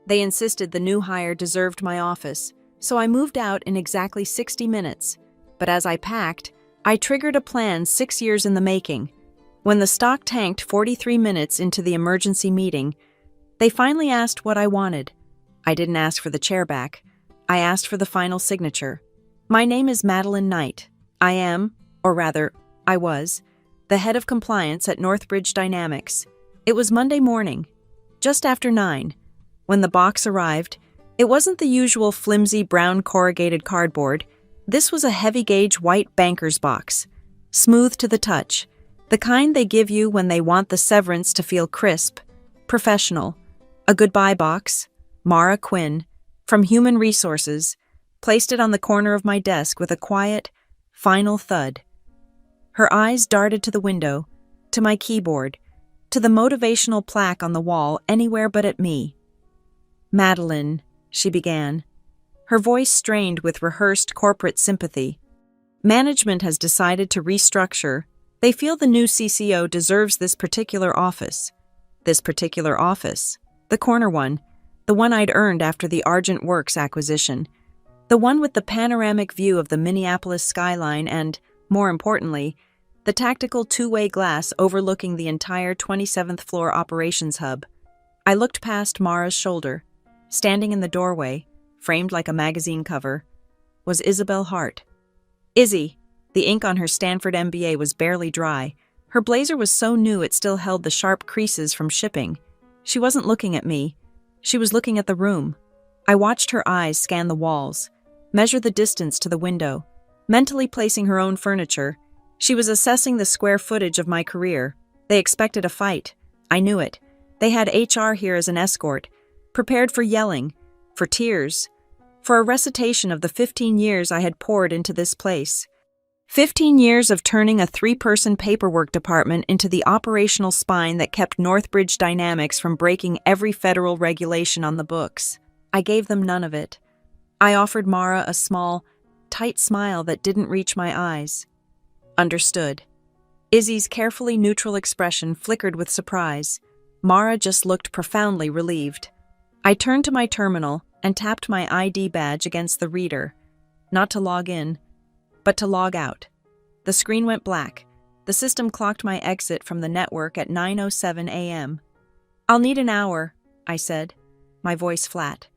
They insisted the new hire deserved my office, so I moved out in exactly 60 minutes. But as I packed, I triggered a plan 6 years in the making. When the stock tanked 43 minutes into the emergency meeting, they finally asked what I wanted. I didn't ask for the chair back. I asked for the final signature. My name is Madeline Knight. I am, or rather, I was, the head of compliance at Northbridge Dynamics. It was Monday morning, just after 9. When the box arrived, it wasn't the usual flimsy brown corrugated cardboard. This was a heavy-gauge white banker's box, smooth to the touch, the kind they give you when they want the severance to feel crisp, professional. A goodbye box, Mara Quinn, from Human Resources, placed it on the corner of my desk with a quiet, final thud. Her eyes darted to the window, to my keyboard, to the motivational plaque on the wall anywhere but at me. "Madeline," she began, her voice strained with rehearsed corporate sympathy. "Management has decided to restructure. They feel the new CCO deserves this particular office. This particular office. The corner one. The one I'd earned after the Argent Works acquisition. The one with the panoramic view of the Minneapolis skyline and, more importantly, the tactical two-way glass overlooking the entire 27th floor operations hub." I looked past Mara's shoulder. Standing in the doorway, framed like a magazine cover, was Isabel Hart. Izzy. The ink on her Stanford MBA was barely dry. Her blazer was so new it still held the sharp creases from shipping. She wasn't looking at me. She was looking at the room. I watched her eyes scan the walls, measure the distance to the window, mentally placing her own furniture. She was assessing the square footage of my career. They expected a fight. I knew it. They had HR here as an escort, prepared for yelling, for tears, for a recitation of the 15 years I had poured into this place. 15 years of turning a 3-person paperwork department into the operational spine that kept Northbridge Dynamics from breaking every federal regulation on the books. I gave them none of it. I offered Mara a small, tight smile that didn't reach my eyes. Understood. Izzy's carefully neutral expression flickered with surprise. Mara just looked profoundly relieved. I turned to my terminal and tapped my ID badge against the reader, not to log in, but to log out. The screen went black. The system clocked my exit from the network at 9:07 a.m. "I'll need an hour," I said, my voice flat.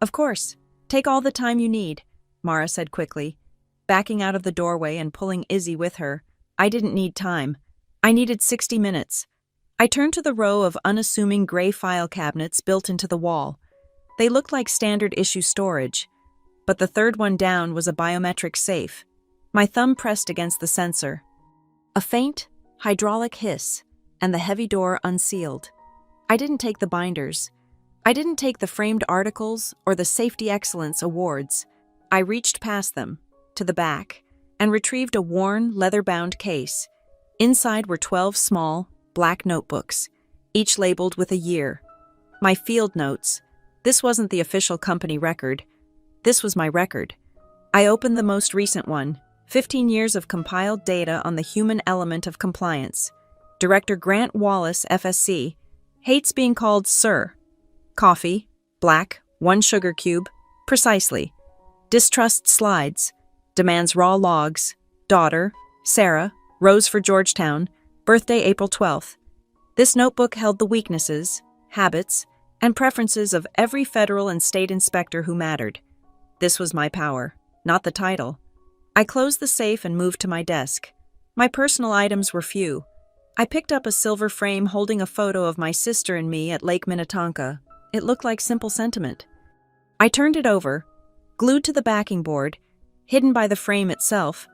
"Of course. Take all the time you need," Mara said quickly, backing out of the doorway and pulling Izzy with her. I didn't need time. I needed 60 minutes. I turned to the row of unassuming gray file cabinets built into the wall. They looked like standard issue storage, but the third one down was a biometric safe. My thumb pressed against the sensor. A faint, hydraulic hiss, and the heavy door unsealed. I didn't take the binders. I didn't take the framed articles or the Safety Excellence Awards. I reached past them, to the back, and retrieved a worn, leather-bound case. Inside were 12 small, black notebooks, each labeled with a year. My field notes. This wasn't the official company record. This was my record. I opened the most recent one, 15 years of compiled data on the human element of compliance. Director Grant Wallace, FSC, hates being called Sir. Coffee, black, 1 sugar cube, precisely. Distrusts slides, demands raw logs, daughter, Sarah, Rose for Georgetown, birthday April 12th. This notebook held the weaknesses, habits, and preferences of every federal and state inspector who mattered. This was my power, not the title. I closed the safe and moved to my desk. My personal items were few. I picked up a silver frame holding a photo of my sister and me at Lake Minnetonka. It looked like simple sentiment. I turned it over. Glued to the backing board, hidden by the frame itself,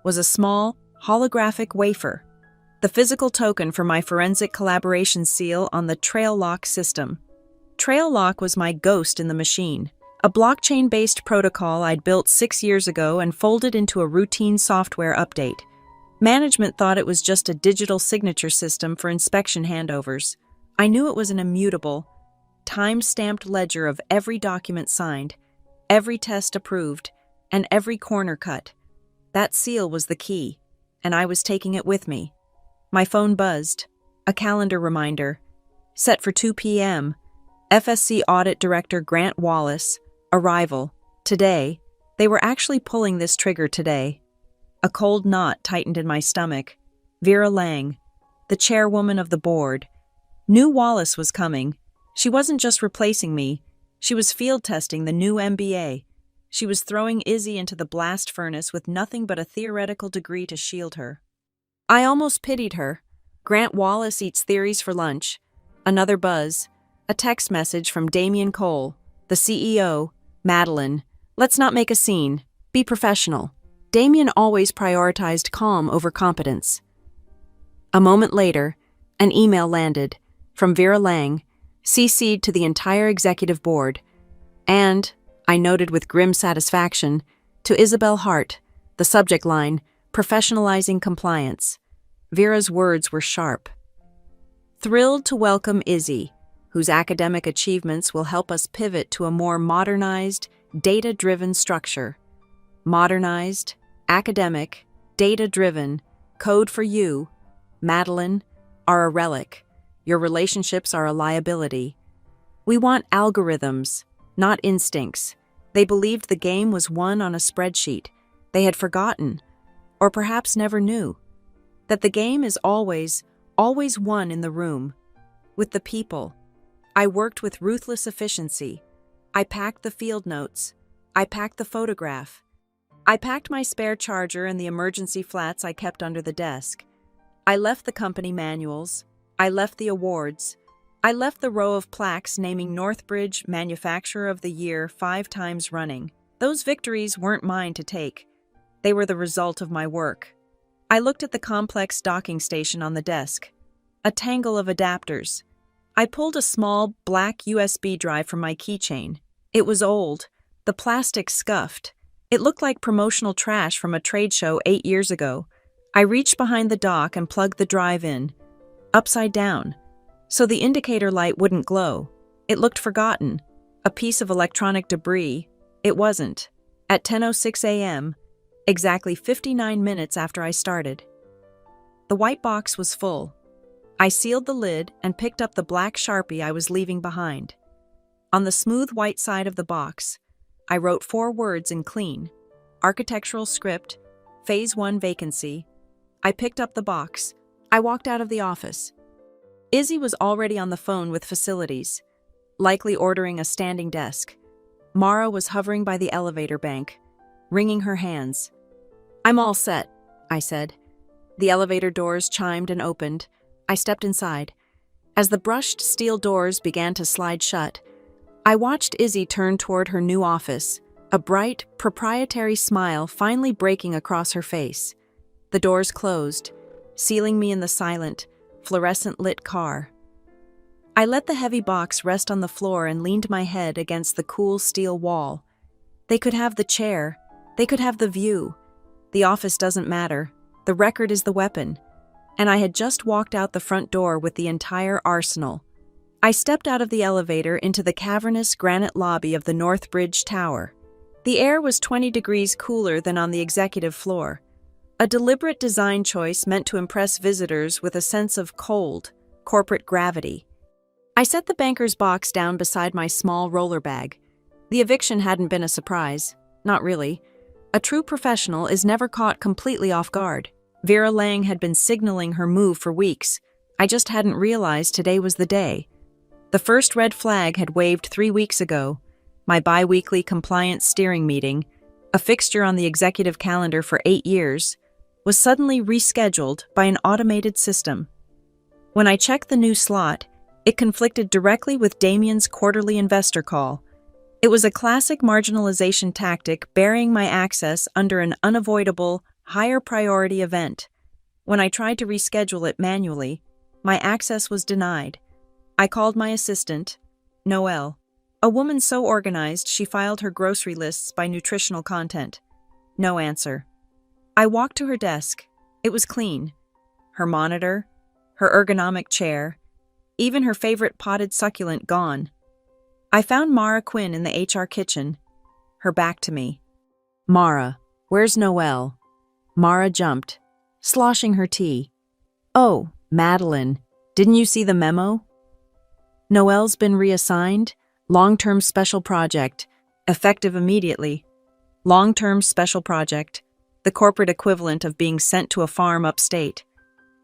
was a small, holographic wafer, the physical token for my forensic collaboration seal on the TrailLock system. TrailLock was my ghost in the machine, a blockchain-based protocol I'd built 6 years ago and folded into a routine software update. Management thought it was just a digital signature system for inspection handovers. I knew it was an immutable, time-stamped ledger of every document signed, every test approved, and every corner cut. That seal was the key, and I was taking it with me. My phone buzzed. A calendar reminder. Set for 2 p.m. FSC Audit Director Grant Wallace, arrival, today. They were actually pulling this trigger today. A cold knot tightened in my stomach. Vera Lang, the chairwoman of the board, knew Wallace was coming. She wasn't just replacing me. She was field testing the new MBA. She was throwing Izzy into the blast furnace with nothing but a theoretical degree to shield her. I almost pitied her. Grant Wallace eats theories for lunch. Another buzz. A text message from Damien Cole, the CEO. Madeline, let's not make a scene. Be professional. Damien always prioritized calm over competence. A moment later, an email landed from Vera Lang, CC'd to the entire executive board, and, I noted with grim satisfaction, to Isabel Hart, the subject line, professionalizing compliance. Vera's words were sharp. Thrilled to welcome Izzy, whose academic achievements will help us pivot to a more modernized, data-driven structure. Modernized, academic, data-driven, code for you, Madeline, are a relic. Your relationships are a liability. We want algorithms, not instincts. They believed the game was won on a spreadsheet. They had forgotten, or perhaps never knew, that the game is always won in the room, with the people. I worked with ruthless efficiency. I packed the field notes. I packed the photograph. I packed my spare charger and the emergency flats I kept under the desk. I left the company manuals. I left the awards. I left the row of plaques naming Northbridge Manufacturer of the Year 5 times running. Those victories weren't mine to take. They were the result of my work. I looked at the complex docking station on the desk. A tangle of adapters. I pulled a small, black USB drive from my keychain. It was old. The plastic scuffed. It looked like promotional trash from a trade show 8 years ago. I reached behind the dock and plugged the drive in, upside down, so the indicator light wouldn't glow. It looked forgotten. A piece of electronic debris. It wasn't. At 10:06 a.m., exactly 59 minutes after I started. The white box was full. I sealed the lid and picked up the black Sharpie I was leaving behind. On the smooth white side of the box, I wrote 4 words in clean. Architectural script, Phase 1 vacancy. I picked up the box. I walked out of the office. Izzy was already on the phone with facilities, likely ordering a standing desk. Mara was hovering by the elevator bank, wringing her hands. I'm all set, I said. The elevator doors chimed and opened. I stepped inside. As the brushed steel doors began to slide shut, I watched Izzy turn toward her new office, a bright, proprietary smile finally breaking across her face. The doors closed, sealing me in the silent, fluorescent-lit car. I let the heavy box rest on the floor and leaned my head against the cool steel wall. They could have the chair. They could have the view. The office doesn't matter. The record is the weapon. And I had just walked out the front door with the entire arsenal. I stepped out of the elevator into the cavernous granite lobby of the Northbridge Tower. The air was 20 degrees cooler than on the executive floor. A deliberate design choice meant to impress visitors with a sense of cold, corporate gravity. I set the banker's box down beside my small roller bag. The eviction hadn't been a surprise. Not really. A true professional is never caught completely off guard. Vera Lang had been signaling her move for weeks. I just hadn't realized today was the day. The first red flag had waved 3 weeks ago. My bi-weekly compliance steering meeting, a fixture on the executive calendar for 8 years, was suddenly rescheduled by an automated system. When I checked the new slot, it conflicted directly with Damien's quarterly investor call. It was a classic marginalization tactic burying my access under an unavoidable, higher priority event. When I tried to reschedule it manually, my access was denied. I called my assistant, Noelle, a woman so organized she filed her grocery lists by nutritional content. No answer. I walked to her desk. It was clean. Her monitor, her ergonomic chair, even her favorite potted succulent gone. I found Mara Quinn in the HR kitchen, her back to me. Mara, where's Noelle? Mara jumped, sloshing her tea. Oh, Madeline, didn't you see the memo? Noelle's been reassigned. Long-term special project. Effective immediately. Long-term special project. The corporate equivalent of being sent to a farm upstate.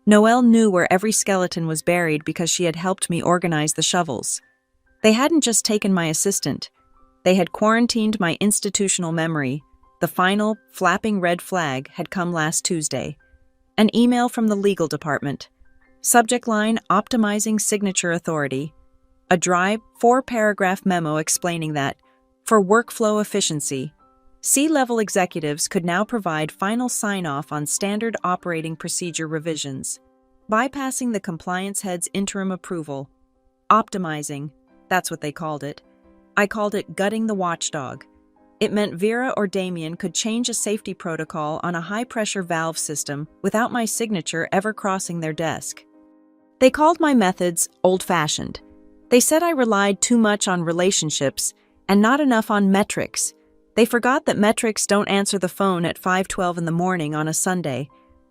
Noelle knew where every skeleton was buried because she had helped me organize the shovels. They hadn't just taken my assistant. They had quarantined my institutional memory. The final, flapping red flag had come last Tuesday. An email from the legal department. Subject line, optimizing signature authority. A dry, 4-paragraph memo explaining that, for workflow efficiency, C-level executives could now provide final sign-off on standard operating procedure revisions, bypassing the compliance head's interim approval. Optimizing, that's what they called it. I called it gutting the watchdog. It meant Vera or Damien could change a safety protocol on a high-pressure valve system without my signature ever crossing their desk. They called my methods old-fashioned. They said I relied too much on relationships and not enough on metrics. They forgot that metrics don't answer the phone at 5:12 in the morning on a Sunday.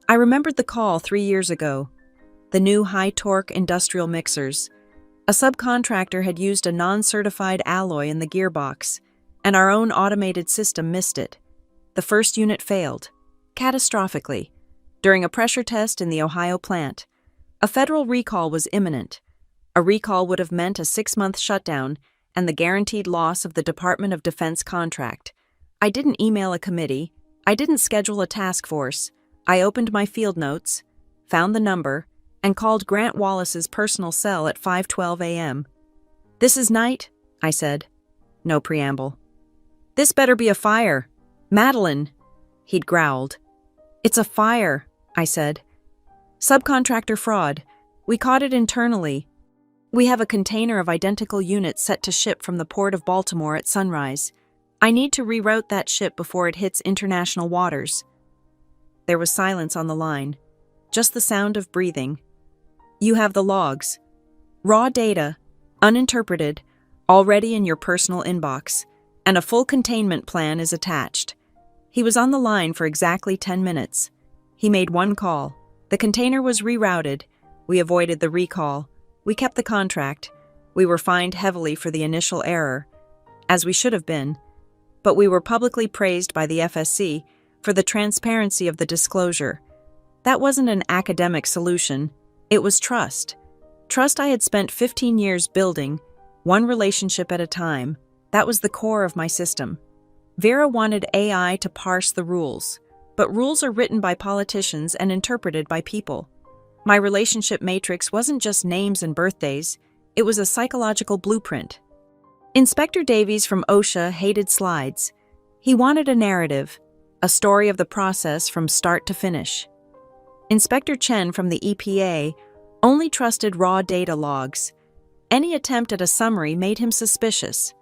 I remembered the call 3 years ago. The new high-torque industrial mixers. A subcontractor had used a non-certified alloy in the gearbox, and our own automated system missed it. The first unit failed, catastrophically, during a pressure test in the Ohio plant. A federal recall was imminent. A recall would have meant a 6-month shutdown and the guaranteed loss of the Department of Defense contract. I didn't email a committee. I didn't schedule a task force. I opened my field notes, found the number, and called Grant Wallace's personal cell at 5:12 a.m. "This is Knight," I said. No preamble. "This better be a fire. Madeline," he'd growled. "It's a fire," I said. "Subcontractor fraud. We caught it internally. We have a container of identical units set to ship from the Port of Baltimore at sunrise. I need to reroute that ship before it hits international waters." There was silence on the line, just the sound of breathing. "You have the logs. Raw data, uninterpreted, already in your personal inbox, and a full containment plan is attached." He was on the line for exactly 10 minutes. He made one call. The container was rerouted. We avoided the recall. We kept the contract. We were fined heavily for the initial error, as we should have been, but we were publicly praised by the FSC for the transparency of the disclosure. That wasn't an academic solution. It was trust. Trust I had spent 15 years building, one relationship at a time. That was the core of my system. Vera wanted AI to parse the rules, but rules are written by politicians and interpreted by people. My relationship matrix wasn't just names and birthdays, it was a psychological blueprint. Inspector Davies from OSHA hated slides. He wanted a narrative, a story of the process from start to finish. Inspector Chen from the EPA only trusted raw data logs. Any attempt at a summary made him suspicious.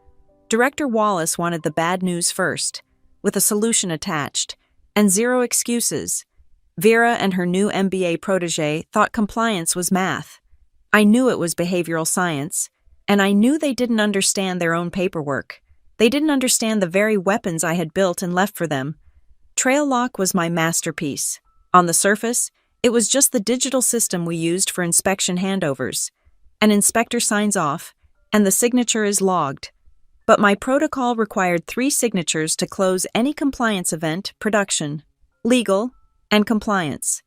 Director Wallace wanted the bad news first, with a solution attached, and zero excuses. Vera and her new MBA protege thought compliance was math. I knew it was behavioral science, and I knew they didn't understand their own paperwork. They didn't understand the very weapons I had built and left for them. TrailLock was my masterpiece. On the surface, it was just the digital system we used for inspection handovers. An inspector signs off, and the signature is logged. But my protocol required 3 signatures to close any compliance event, production, legal, and compliance.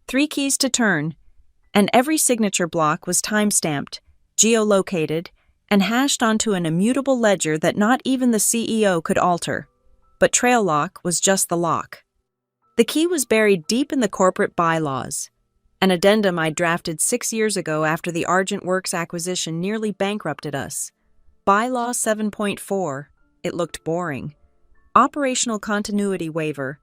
3 keys to turn, and every signature block was time-stamped, geolocated, and hashed onto an immutable ledger that not even the CEO could alter. But TrailLock was just the lock. The key was buried deep in the corporate bylaws, an addendum I drafted 6 years ago after the Argent Works acquisition nearly bankrupted us. Bylaw 7.4. It looked boring. Operational continuity waiver.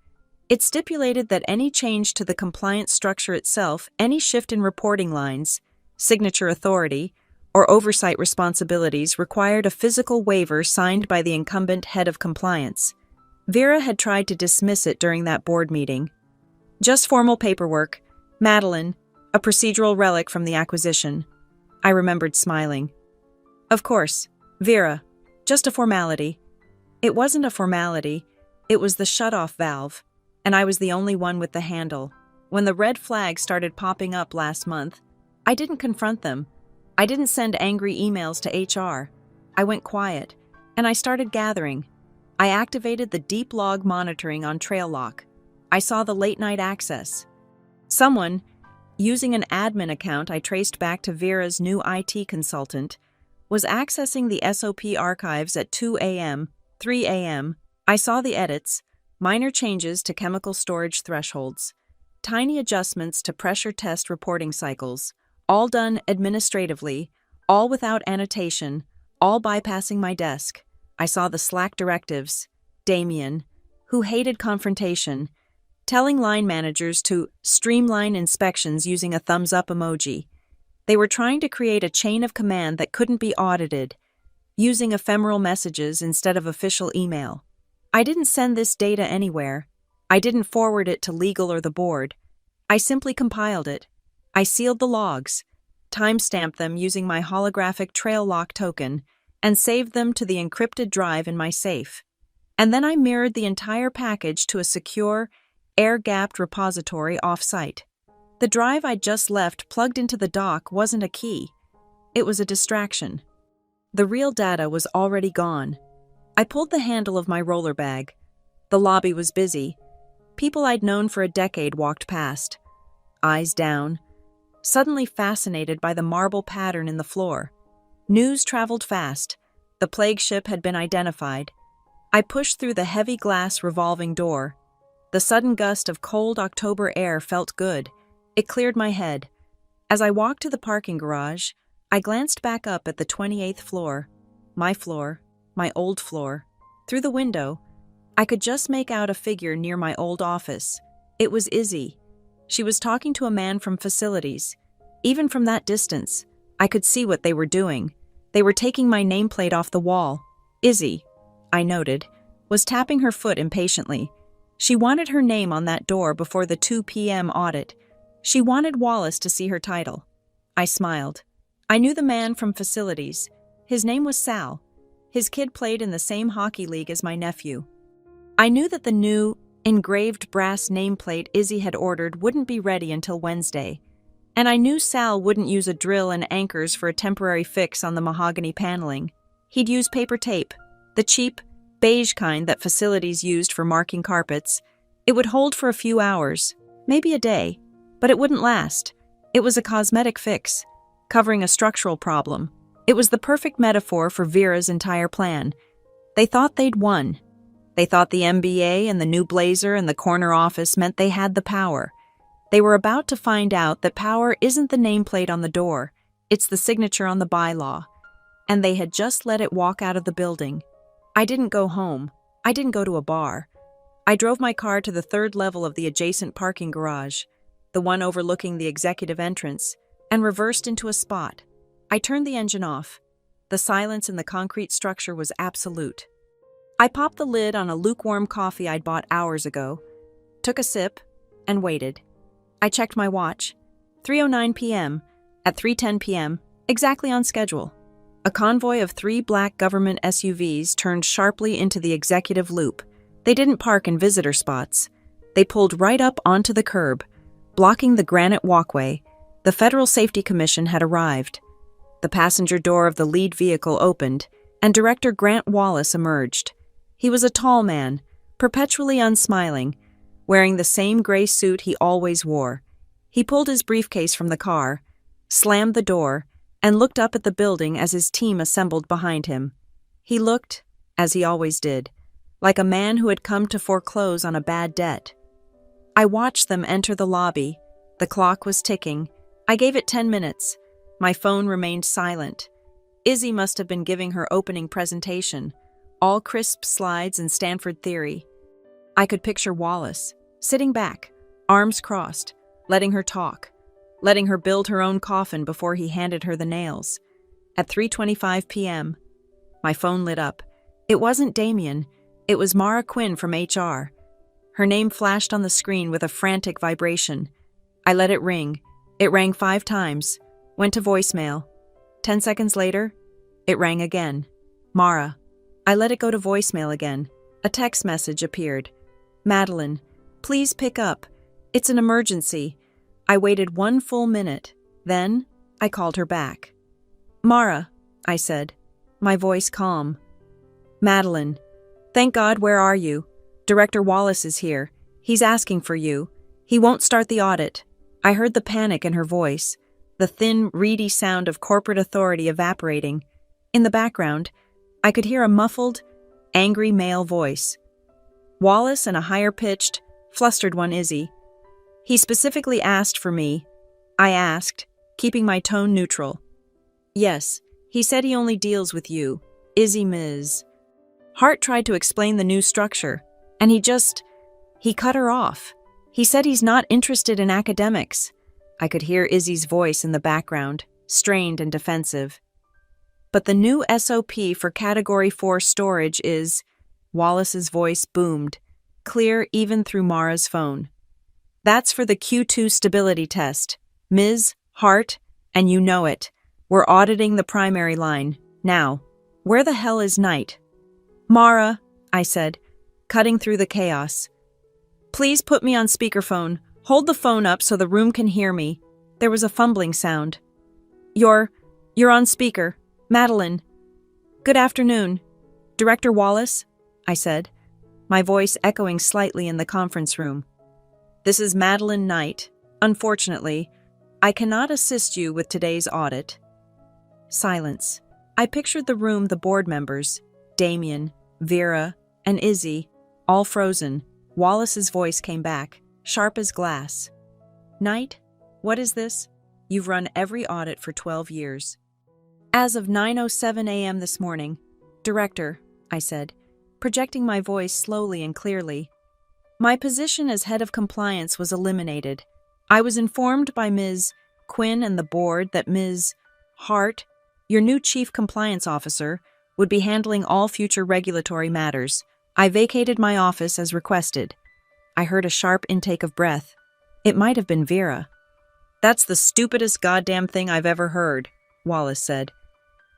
It stipulated that any change to the compliance structure itself, any shift in reporting lines, signature authority, or oversight responsibilities required a physical waiver signed by the incumbent head of compliance. Vera had tried to dismiss it during that board meeting. Just formal paperwork. Madeline, a procedural relic from the acquisition. I remembered smiling. Of course, Vera, just a formality. It wasn't a formality, it was the shut-off valve, and I was the only one with the handle. When the red flags started popping up last month, I didn't confront them. I didn't send angry emails to HR. I went quiet, and I started gathering. I activated the deep log monitoring on TrailLock. I saw the late-night access. Someone, using an admin account I traced back to Vera's new IT consultant, was accessing the SOP archives at 2 a.m., 3 a.m. I saw the edits, minor changes to chemical storage thresholds, tiny adjustments to pressure test reporting cycles, all done administratively, all without annotation, all bypassing my desk. I saw the Slack directives. Damien, who hated confrontation, telling line managers to streamline inspections using a thumbs-up emoji. They were trying to create a chain of command that couldn't be audited, using ephemeral messages instead of official email. I didn't send this data anywhere. I didn't forward it to legal or the board. I simply compiled it. I sealed the logs, timestamped them using my holographic TrailLock token, and saved them to the encrypted drive in my safe. And then I mirrored the entire package to a secure, air-gapped repository off-site. The drive I'd just left plugged into the dock wasn't a key. It was a distraction. The real data was already gone. I pulled the handle of my roller bag. The lobby was busy. People I'd known for a decade walked past, eyes down, suddenly fascinated by the marble pattern in the floor. News traveled fast. The plague ship had been identified. I pushed through the heavy glass revolving door. The sudden gust of cold October air felt good. It cleared my head. As I walked to the parking garage, I glanced back up at the 28th floor. My old floor. Through the window, I could just make out a figure near my old office. It was Izzy. She was talking to a man from facilities. Even from that distance, I could see what they were doing. They were taking my nameplate off the wall. Izzy, I noted, was tapping her foot impatiently. She wanted her name on that door before the 2 p.m. audit. She wanted Wallace to see her title. I smiled. I knew the man from facilities. His name was Sal. His kid played in the same hockey league as my nephew. I knew that the new, engraved brass nameplate Izzy had ordered wouldn't be ready until Wednesday. And I knew Sal wouldn't use a drill and anchors for a temporary fix on the mahogany paneling. He'd use paper tape, the cheap, beige kind that facilities used for marking carpets. It would hold for a few hours, maybe a day, but it wouldn't last. It was a cosmetic fix, covering a structural problem. It was the perfect metaphor for Vera's entire plan. They thought they'd won. They thought the MBA and the new blazer and the corner office meant they had the power. They were about to find out that power isn't the nameplate on the door, it's the signature on the bylaw. And they had just let it walk out of the building. I didn't go home. I didn't go to a bar. I drove my car to the third level of the adjacent parking garage, the one overlooking the executive entrance, and reversed into a spot. I turned the engine off. The silence in the concrete structure was absolute. I popped the lid on a lukewarm coffee I'd bought hours ago, took a sip, and waited. I checked my watch. 3:09 p.m. At 3:10 p.m., exactly on schedule. A convoy of 3 black government SUVs turned sharply into the executive loop. They didn't park in visitor spots. They pulled right up onto the curb, blocking the granite walkway. The Federal Safety Commission had arrived. The passenger door of the lead vehicle opened, and Director Grant Wallace emerged. He was a tall man, perpetually unsmiling, wearing the same gray suit he always wore. He pulled his briefcase from the car, slammed the door, and looked up at the building as his team assembled behind him. He looked, as he always did, like a man who had come to foreclose on a bad debt. I watched them enter the lobby. The clock was ticking. I gave it 10 minutes. My phone remained silent. Izzy must have been giving her opening presentation, all crisp slides and Stanford theory. I could picture Wallace, sitting back, arms crossed, letting her talk, letting her build her own coffin before he handed her the nails. At 3:25 p.m., my phone lit up. It wasn't Damien. It was Mara Quinn from HR. Her name flashed on the screen with a frantic vibration. I let it ring. It rang 5 times, went to voicemail. 10 seconds later, it rang again. Mara. I let it go to voicemail again. A text message appeared. Madeline, please pick up. It's an emergency. I waited 1 full minute. Then, I called her back. Mara, I said, my voice calm. Madeline, thank God, where are you? Director Wallace is here. He's asking for you. He won't start the audit. I heard the panic in her voice, the thin, reedy sound of corporate authority evaporating. In the background, I could hear a muffled, angry male voice. Wallace and a higher-pitched, flustered one, Izzy. He specifically asked for me. I asked, keeping my tone neutral. Yes, he said he only deals with you, Izzy Ms. Hart tried to explain the new structure, and he cut her off. He said he's not interested in academics. I could hear Izzy's voice in the background, strained and defensive. But the new SOP for Category 4 storage is, Wallace's voice boomed, clear even through Mara's phone. That's for the Q2 stability test. Ms. Hart, and you know it. We're auditing the primary line. Now, where the hell is Knight? Mara, I said, cutting through the chaos. Please put me on speakerphone. Hold the phone up so the room can hear me. There was a fumbling sound. You're on speaker. Madeline. Good afternoon. Director Wallace, I said, my voice echoing slightly in the conference room. This is Madeline Knight. Unfortunately, I cannot assist you with today's audit. Silence. I pictured the room, the board members, Damien, Vera, and Izzy, all frozen. Wallace's voice came back, sharp as glass. Knight, what is this? You've run every audit for 12 years. As of 9:07 a.m. this morning, Director, I said, projecting my voice slowly and clearly. My position as head of compliance was eliminated. I was informed by Ms. Quinn and the board that Ms. Hart, your new chief compliance officer, would be handling all future regulatory matters. I vacated my office as requested. I heard a sharp intake of breath. It might have been Vera. That's the stupidest goddamn thing I've ever heard, Wallace said.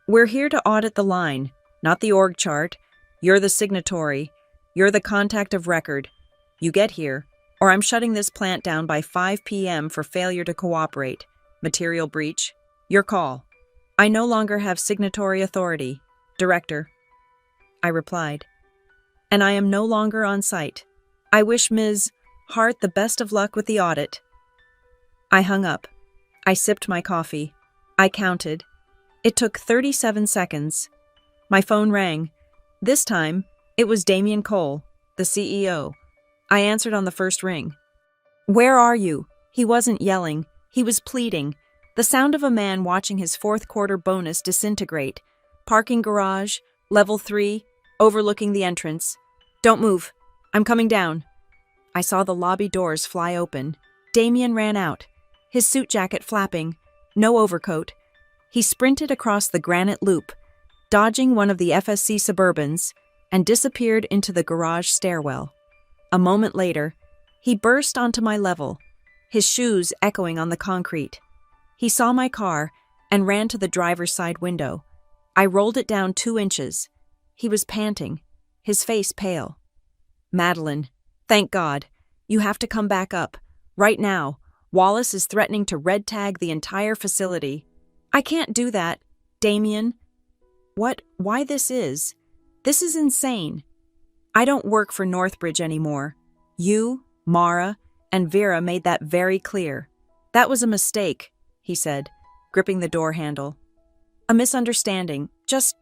We're here to audit the line, not the org chart. You're the signatory. You're the contact of record. You get here, or I'm shutting this plant down by 5 p.m. for failure to cooperate. Material breach. Your call. I no longer have signatory authority. Director. I replied. And I am no longer on site. I wish Ms. Hart the best of luck with the audit. I hung up. I sipped my coffee. I counted. It took 37 seconds. My phone rang. This time, it was Damien Cole, the CEO. I answered on the first ring. Where are you? He wasn't yelling. He was pleading. The sound of a man watching his fourth quarter bonus disintegrate. Parking garage, level 3, overlooking the entrance. Don't move. I'm coming down. I saw the lobby doors fly open. Damien ran out, his suit jacket flapping, no overcoat. He sprinted across the granite loop, dodging one of the FSC Suburbans, and disappeared into the garage stairwell. A moment later, he burst onto my level, his shoes echoing on the concrete. He saw my car and ran to the driver's side window. I rolled it down 2 inches. He was panting, his face pale. Madeline, thank God. You have to come back up. Right now. Wallace is threatening to red tag the entire facility. I can't do that, Damien. Why this is insane. I don't work for Northbridge anymore. You, Mara, and Vera made that very clear. That was a mistake, he said, gripping the door handle. A misunderstanding. Just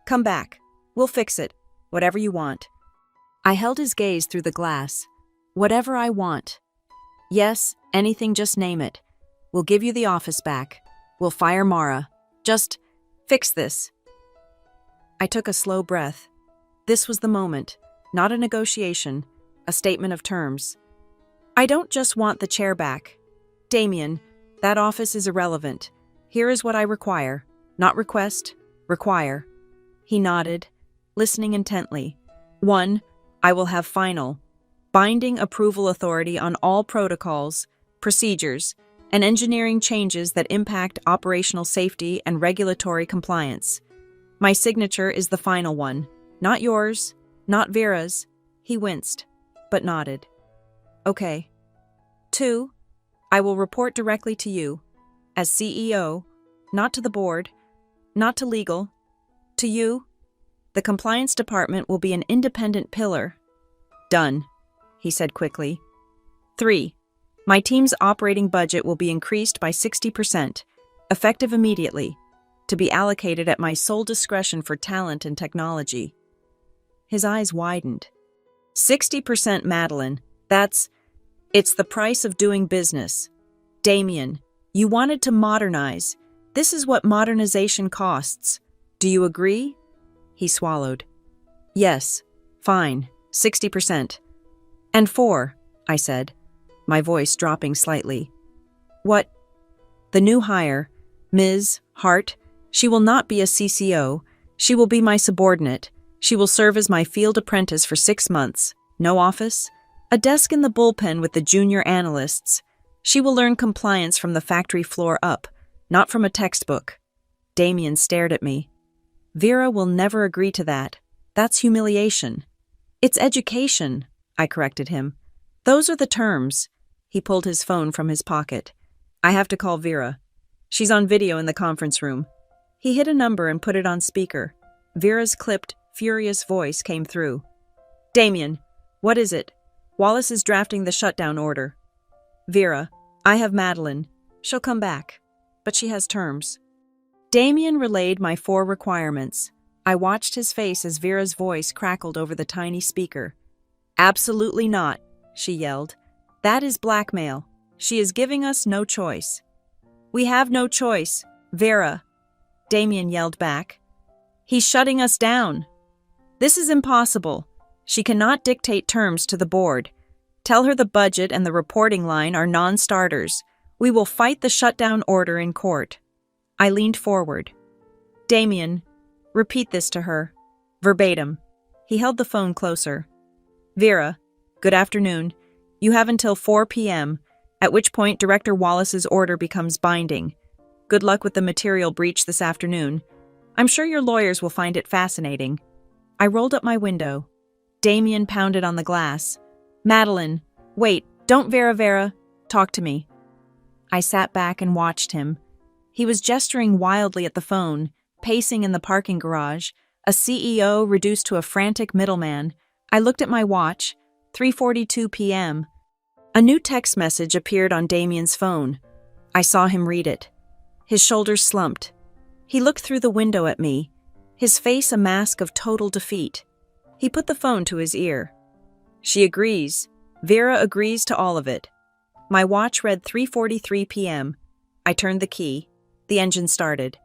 come back. We'll fix it. Whatever you want. I held his gaze through the glass. Whatever I want. Yes, anything, just name it. We'll give you the office back. We'll fire Mara. Just fix this. I took a slow breath. This was the moment, not a negotiation, a statement of terms. I don't just want the chair back. Damien, that office is irrelevant. Here is what I require. Not request, require. He nodded, listening intently. 1, I will have final, binding approval authority on all protocols, procedures, and engineering changes that impact operational safety and regulatory compliance. My signature is the final one. Not yours, not Vera's. He winced, but nodded. Okay. 2, I will report directly to you, as CEO, not to the board. not to legal. To you, the compliance department will be an independent pillar. Done, he said quickly. 3. My team's operating budget will be increased by 60%, effective immediately, to be allocated at my sole discretion for talent and technology. His eyes widened. 60%, Madeline. It's the price of doing business. Damien, you wanted to modernize. This is what modernization costs. Do you agree? He swallowed. Yes, fine, 60%. And 4, I said, my voice dropping slightly. What? The new hire, Ms. Hart, she will not be a CCO. She will be my subordinate. She will serve as my field apprentice for 6 months. No office? A desk in the bullpen with the junior analysts. She will learn compliance from the factory floor up, not from a textbook. Damien stared at me. Vera will never agree to that. That's humiliation. It's education, I corrected him. Those are the terms. He pulled his phone from his pocket. I have to call Vera. She's on video in the conference room. He hit a number and put it on speaker. Vera's clipped, furious voice came through. Damien, what is it? Wallace is drafting the shutdown order. Vera, I have Madeline. She'll come back. But she has terms. Damien relayed my 4 requirements. I watched his face as Vera's voice crackled over the tiny speaker. Absolutely not, she yelled. That is blackmail. She is giving us no choice. We have no choice, Vera, Damien yelled back. He's shutting us down. This is impossible. She cannot dictate terms to the board. Tell her the budget and the reporting line are non-starters. We will fight the shutdown order in court. I leaned forward. Damien, repeat this to her. Verbatim. He held the phone closer. Vera, good afternoon. You have until 4 p.m., at which point Director Wallace's order becomes binding. Good luck with the material breach this afternoon. I'm sure your lawyers will find it fascinating. I rolled up my window. Damien pounded on the glass. Madeline, wait, don't Vera, talk to me. I sat back and watched him. He was gesturing wildly at the phone, pacing in the parking garage, a CEO reduced to a frantic middleman. I looked at my watch, 3:42 p.m. A new text message appeared on Damien's phone. I saw him read it. His shoulders slumped. He looked through the window at me, his face a mask of total defeat. He put the phone to his ear. She agrees. Vera agrees to all of it. My watch read 3:43 p.m. I turned the key. The engine started.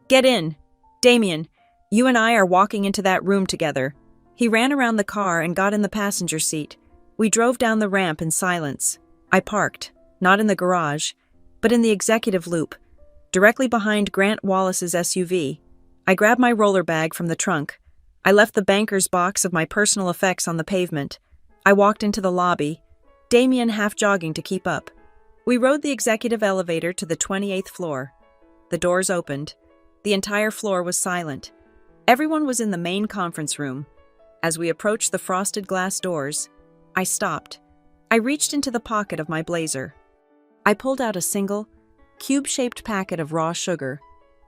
Get in. Damien, you and I are walking into that room together. He ran around the car and got in the passenger seat. We drove down the ramp in silence. I parked, not in the garage, but in the executive loop, directly behind Grant Wallace's SUV. I grabbed my roller bag from the trunk. I left the banker's box of my personal effects on the pavement. I walked into the lobby, Damien half jogging to keep up. We rode the executive elevator to the 28th floor. The doors opened. The entire floor was silent. Everyone was in the main conference room. As we approached the frosted glass doors, I stopped. I reached into the pocket of my blazer. I pulled out a single, cube-shaped packet of raw sugar,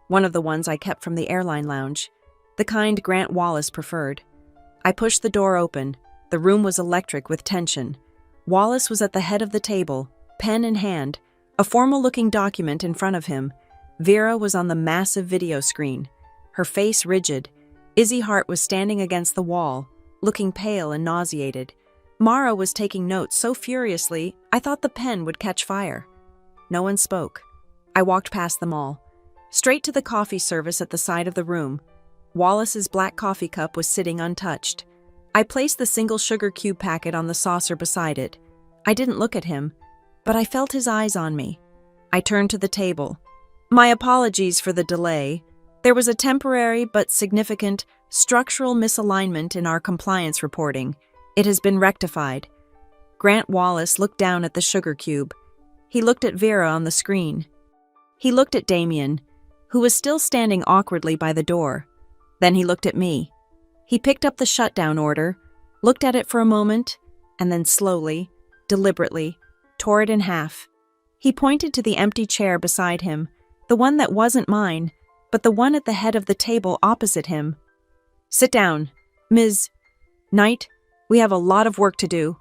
one of the ones I kept from the airline lounge, the kind Grant Wallace preferred. I pushed the door open. The room was electric with tension. Wallace was at the head of the table, pen in hand, a formal-looking document in front of him. Vera was on the massive video screen, her face rigid. Izzy Hart was standing against the wall, looking pale and nauseated. Mara was taking notes so furiously, I thought the pen would catch fire. No one spoke. I walked past them all, straight to the coffee service at the side of the room. Wallace's black coffee cup was sitting untouched. I placed the single sugar cube packet on the saucer beside it. I didn't look at him, but I felt his eyes on me. I turned to the table. My apologies for the delay. There was a temporary but significant structural misalignment in our compliance reporting. It has been rectified. Grant Wallace looked down at the sugar cube. He looked at Vera on the screen. He looked at Damien, who was still standing awkwardly by the door. Then he looked at me. He picked up the shutdown order, looked at it for a moment, and then slowly, deliberately, tore it in half. He pointed to the empty chair beside him, the one that wasn't mine, but the one at the head of the table opposite him. "Sit down, Ms. Knight. We have a lot of work to do."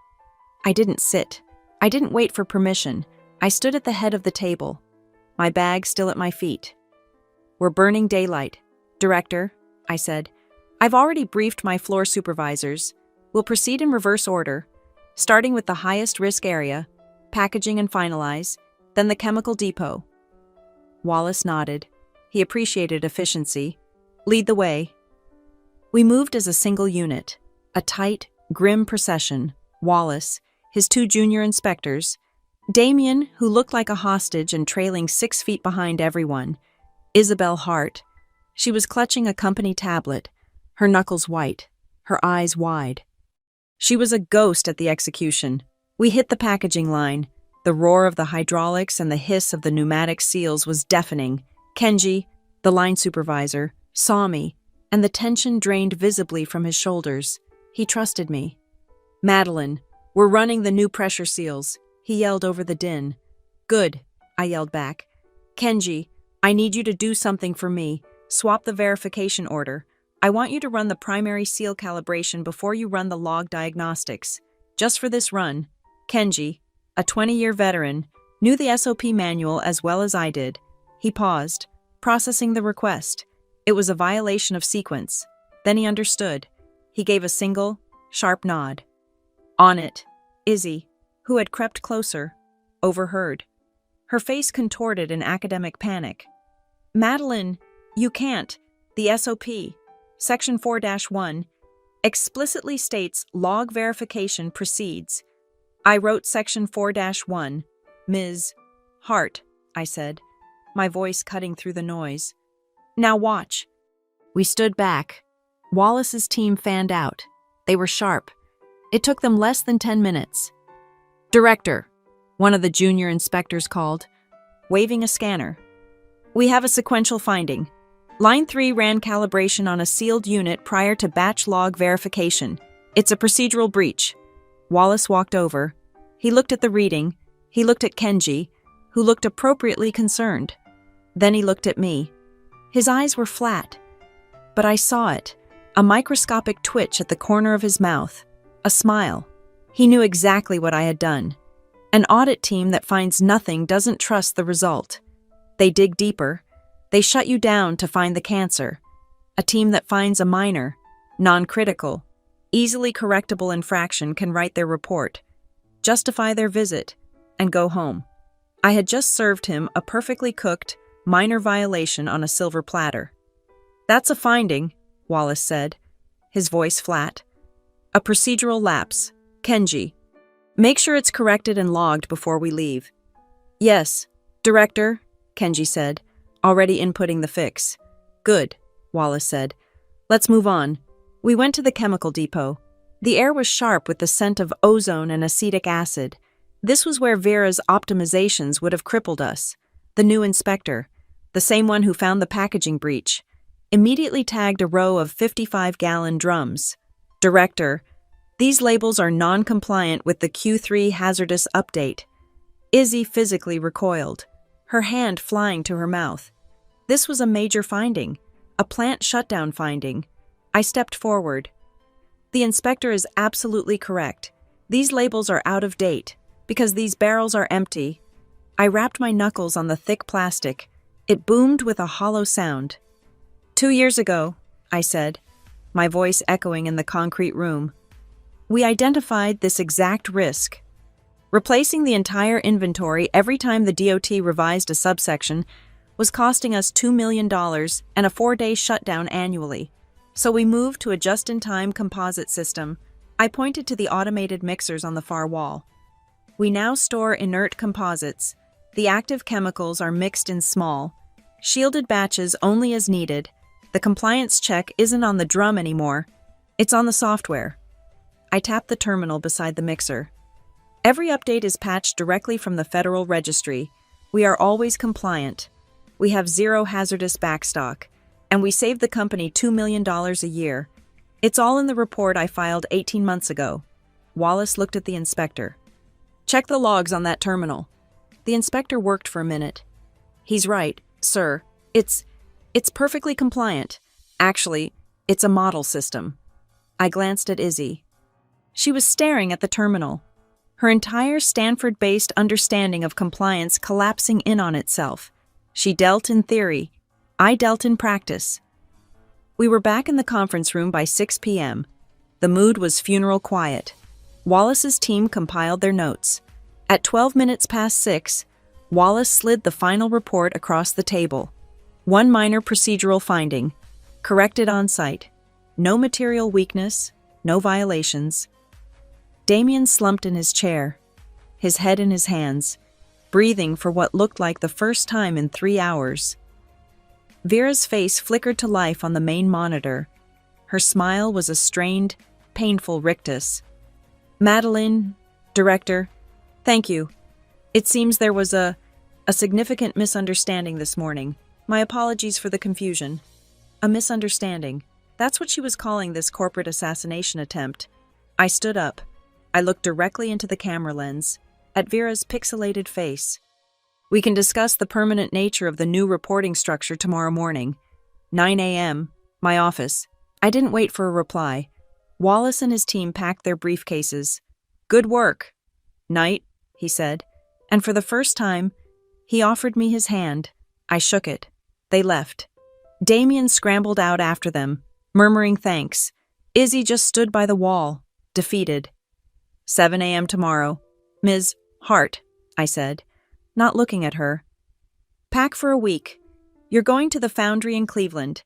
I didn't sit. I didn't wait for permission. I stood at the head of the table, my bag still at my feet. "We're burning daylight, Director," I said. "I've already briefed my floor supervisors. We'll proceed in reverse order, starting with the highest risk area, packaging and finalize, then the chemical depot." Wallace nodded. He appreciated efficiency. "Lead the way." We moved as a single unit, a tight, grim procession. Wallace, his 2 junior inspectors, Damien, who looked like a hostage and trailing 6 feet behind everyone, Isabel Hart. She was clutching a company tablet, her knuckles white, her eyes wide. She was a ghost at the execution. We hit the packaging line. The roar of the hydraulics and the hiss of the pneumatic seals was deafening. Kenji, the line supervisor, saw me, and the tension drained visibly from his shoulders. He trusted me. "Madeline, we're running the new pressure seals," he yelled over the din. "Good," I yelled back. "Kenji, I need you to do something for me. Swap the verification order. I want you to run the primary seal calibration before you run the log diagnostics. Just for this run." Kenji, a 20-year veteran, knew the SOP manual as well as I did. He paused, processing the request. It was a violation of sequence. Then he understood. He gave a single, sharp nod. "On it." Izzy, who had crept closer, overheard. Her face contorted in academic panic. "Madeline, you can't. The SOP, Section 4-1, explicitly states log verification proceeds." "I wrote Section 4-1, Ms. Hart," I said, my voice cutting through the noise. "Now watch." We stood back. Wallace's team fanned out. They were sharp. It took them less than 10 minutes. "Director," one of the junior inspectors called, waving a scanner. "We have a sequential finding. Line 3 ran calibration on a sealed unit prior to batch log verification. It's a procedural breach." Wallace walked over. He looked at the reading. He looked at Kenji, who looked appropriately concerned. Then he looked at me. His eyes were flat. But I saw it, a microscopic twitch at the corner of his mouth, a smile. He knew exactly what I had done. An audit team that finds nothing doesn't trust the result. They dig deeper. They shut you down to find the cancer. A team that finds a minor, non-critical, easily correctable infraction can write their report, justify their visit, and go home. I had just served him a perfectly cooked, minor violation on a silver platter. "That's a finding," Wallace said, his voice flat. "A procedural lapse. Kenji, make sure it's corrected and logged before we leave." "Yes, Director," Kenji said, already inputting the fix. "Good," Wallace said. "Let's move on." We went to the chemical depot. The air was sharp with the scent of ozone and acetic acid. This was where Vera's optimizations would have crippled us. The new inspector, the same one who found the packaging breach, immediately tagged a row of 55-gallon drums. "Director, these labels are non-compliant with the Q3 hazardous update." Izzy physically recoiled, her hand flying to her mouth. This was a major finding, a plant shutdown finding. I stepped forward. "The inspector is absolutely correct. These labels are out of date, because these barrels are empty." I wrapped my knuckles on the thick plastic. It boomed with a hollow sound. 2 years ago," I said, my voice echoing in the concrete room, "we identified this exact risk. Replacing the entire inventory every time the DOT revised a subsection was costing us $2 million and a 4-day shutdown annually. So we moved to a just-in-time composite system." I pointed to the automated mixers on the far wall. "We now store inert composites. The active chemicals are mixed in small, shielded batches only as needed. The compliance check isn't on the drum anymore. It's on the software." I tapped the terminal beside the mixer. "Every update is patched directly from the Federal Registry. We are always compliant. We have zero hazardous backstock, and we save the company $2 million a year. It's all in the report I filed 18 months ago." Wallace looked at the inspector. "Check the logs on that terminal." The inspector worked for a minute. "He's right, sir. It's It's perfectly compliant. Actually, it's a model system. I glanced at Izzy. She was staring at the terminal, her entire Stanford-based understanding of compliance collapsing in on itself. She dealt in theory. I dealt in practice. We were back in the conference room by 6 p.m. The mood was funeral quiet. Wallace's team compiled their notes. At 12 minutes past 6, Wallace slid the final report across the table. One minor procedural finding. Corrected on site. No material weakness, no violations. Damien slumped in his chair, his head in his hands, breathing for what looked like the first time in 3 hours. Vera's face flickered to life on the main monitor. Her smile was a strained, painful rictus. Madeline, Director, thank you. It seems there was a significant misunderstanding this morning. My apologies for the confusion. A misunderstanding. That's what she was calling this corporate assassination attempt. I stood up. I looked directly into the camera lens, at Vera's pixelated face. We can discuss the permanent nature of the new reporting structure tomorrow morning. 9 a.m., my office. I didn't wait for a reply. Wallace and his team packed their briefcases. Good work. Night, he said, and for the first time, he offered me his hand. I shook it. They left. Damien scrambled out after them, murmuring thanks. Izzy just stood by the wall, defeated. 7 a.m. tomorrow. Ms. Hart, I said, not looking at her. Pack for a week. You're going to the foundry in Cleveland.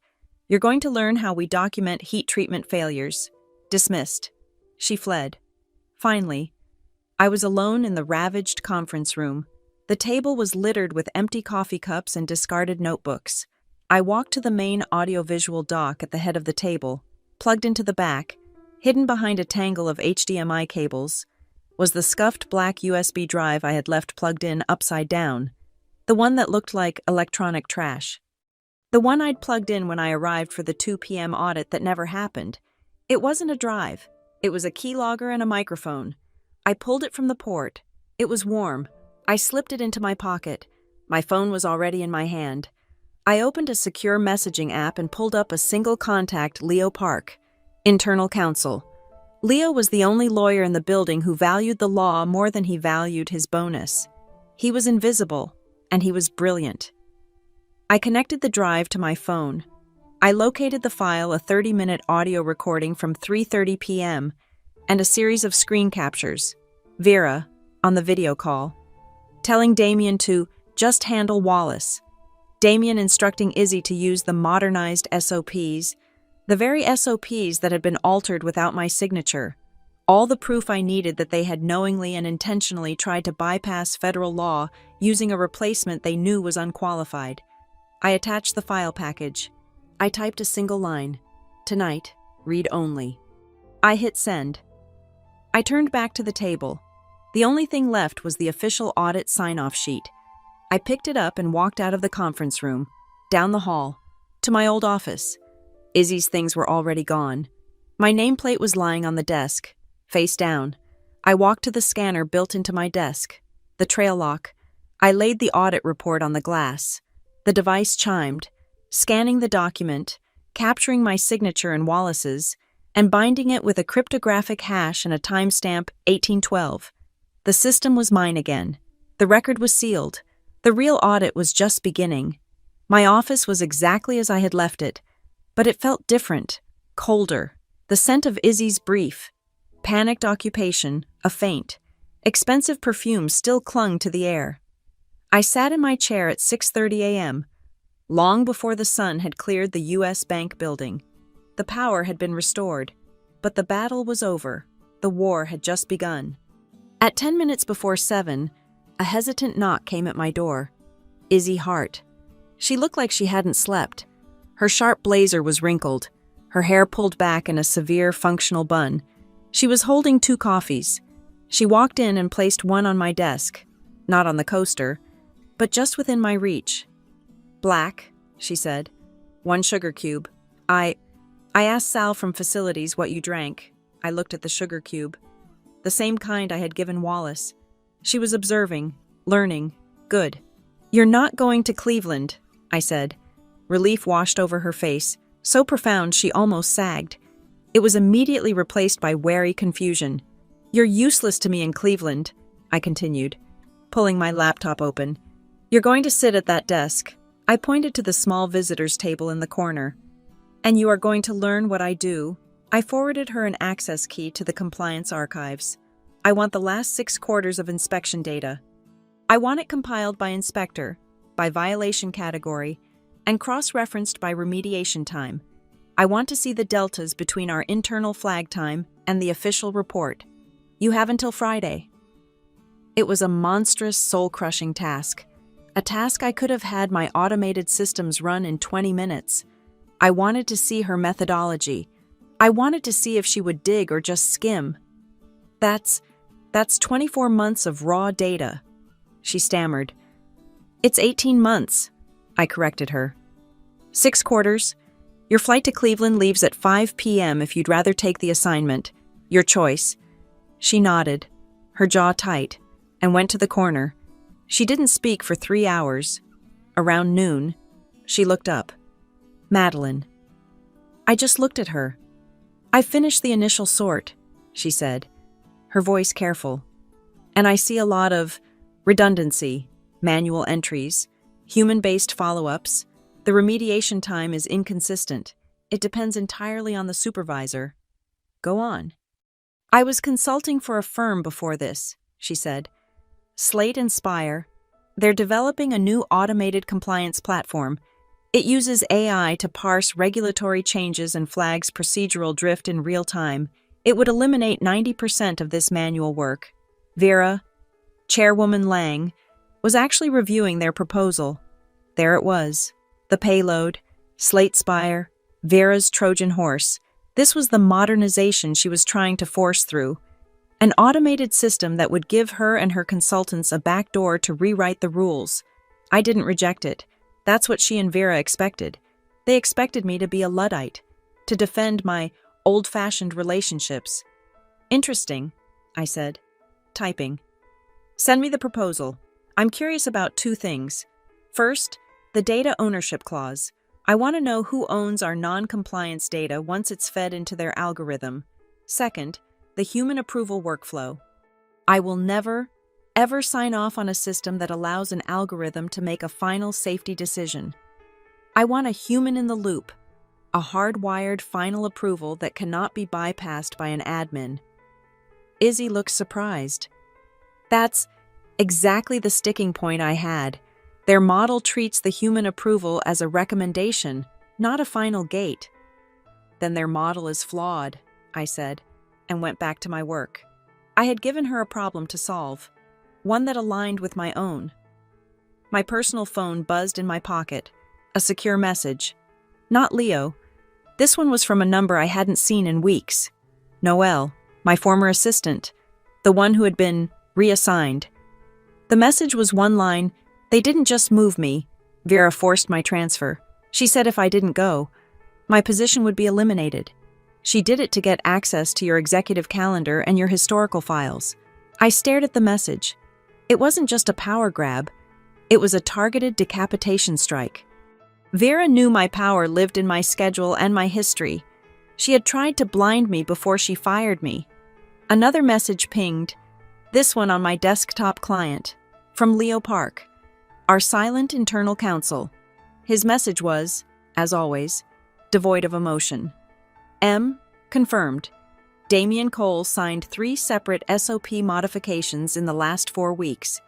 You're going to learn how we document heat treatment failures. Dismissed. She fled. Finally, I was alone in the ravaged conference room. The table was littered with empty coffee cups and discarded notebooks. I walked to the main audiovisual dock at the head of the table, plugged into the back. Hidden behind a tangle of HDMI cables was the scuffed black USB drive I had left plugged in upside down, the one that looked like electronic trash. The one I'd plugged in when I arrived for the 2 p.m. audit that never happened. It wasn't a drive. It was a keylogger and a microphone. I pulled it from the port. It was warm. I slipped it into my pocket. My phone was already in my hand. I opened a secure messaging app and pulled up a single contact, Leo Park. Internal counsel. Leo was the only lawyer in the building who valued the law more than he valued his bonus. He was invisible, and he was brilliant. I connected the drive to my phone. I located the file, a 30-minute audio recording from 3:30 p.m., and a series of screen captures. Vera, on the video call, telling Damien to just handle Wallace. Damien instructing Izzy to use the modernized SOPs, the very SOPs that had been altered without my signature. All the proof I needed that they had knowingly and intentionally tried to bypass federal law using a replacement they knew was unqualified. I attached the file package. I typed a single line. Tonight, read only. I hit send. I turned back to the table. The only thing left was the official audit sign-off sheet. I picked it up and walked out of the conference room, down the hall, to my old office. Izzy's things were already gone. My nameplate was lying on the desk, face down. I walked to the scanner built into my desk, the trail lock. I laid the audit report on the glass. The device chimed, scanning the document, capturing my signature and Wallace's, and binding it with a cryptographic hash and a timestamp 1812. The system was mine again. The record was sealed. The real audit was just beginning. My office was exactly as I had left it, but it felt different, colder. The scent of Izzy's brief, panicked occupation, a faint, expensive perfume still clung to the air. I sat in my chair at 6:30 a.m., long before the sun had cleared the U.S. Bank building. The power had been restored, but the battle was over. The war had just begun. At 10 minutes before 7, a hesitant knock came at my door. Izzy Hart. She looked like she hadn't slept. Her sharp blazer was wrinkled, her hair pulled back in a severe functional bun. She was holding 2 coffees. She walked in and placed one on my desk, not on the coaster, but just within my reach. Black, she said. 1 sugar cube. I asked Sal from facilities what you drank. I looked at the sugar cube. The same kind I had given Wallace. She was observing, learning. Good. You're not going to Cleveland, I said. Relief washed over her face, so profound she almost sagged. It was immediately replaced by wary confusion. "You're useless to me in Cleveland," I continued, pulling my laptop open. "You're going to sit at that desk." I pointed to the small visitors table in the corner. "And you are going to learn what I do." I forwarded her an access key to the compliance archives. "I want the last 6 quarters of inspection data. I want it compiled by inspector, by violation category, and cross-referenced by remediation time. I want to see the deltas between our internal flag time and the official report. You have until Friday." It was a monstrous, soul-crushing task. A task I could have had my automated systems run in 20 minutes. I wanted to see her methodology. I wanted to see if she would dig or just skim. That's 24 months of raw data," she stammered. "It's 18 months, I corrected her. 6 quarters. Your flight to Cleveland leaves at 5 p.m. if you'd rather take the assignment. Your choice." She nodded, her jaw tight, and went to the corner. She didn't speak for 3 hours. Around noon, she looked up. "Madeline." I just looked at her. "I finished the initial sort," she said, her voice careful. "And I see a lot of redundancy, manual entries, human-based follow-ups. The remediation time is inconsistent. It depends entirely on the supervisor." "Go on." "I was consulting for a firm before this," she said. "Slate and Spire. They're developing a new automated compliance platform. It uses AI to parse regulatory changes and flags procedural drift in real time. It would eliminate 90% of this manual work." Vera, Chairwoman Lang, was actually reviewing their proposal. There it was. The payload, Slate Spire, Vera's Trojan horse. This was the modernization she was trying to force through. An automated system that would give her and her consultants a backdoor to rewrite the rules. I didn't reject it. That's what she and Vera expected. They expected me to be a Luddite, to defend my old-fashioned relationships. "Interesting," I said, typing. "Send me the proposal. I'm curious about 2 things. First, the data ownership clause. I want to know who owns our non-compliance data once it's fed into their algorithm. Second, the human approval workflow. I will never, ever sign off on a system that allows an algorithm to make a final safety decision. I want a human in the loop, a hardwired final approval that cannot be bypassed by an admin." Izzy looked surprised. "That's exactly the sticking point I had. Their model treats the human approval as a recommendation, not a final gate." "Then their model is flawed," I said, and went back to my work. I had given her a problem to solve, one that aligned with my own. My personal phone buzzed in my pocket, a secure message. Not Leo. This one was from a number I hadn't seen in weeks. Noelle, my former assistant, the one who had been reassigned. The message was one line: "They didn't just move me. Vera forced my transfer. She said if I didn't go, my position would be eliminated. She did it to get access to your executive calendar and your historical files." I stared at the message. It wasn't just a power grab. It was a targeted decapitation strike. Vera knew my power lived in my schedule and my history. She had tried to blind me before she fired me. Another message pinged, this one on my desktop client, from Leo Park, our silent internal counsel. His message was, as always, devoid of emotion. M. Confirmed. Damian Cole signed 3 separate SOP modifications in the last 4 weeks.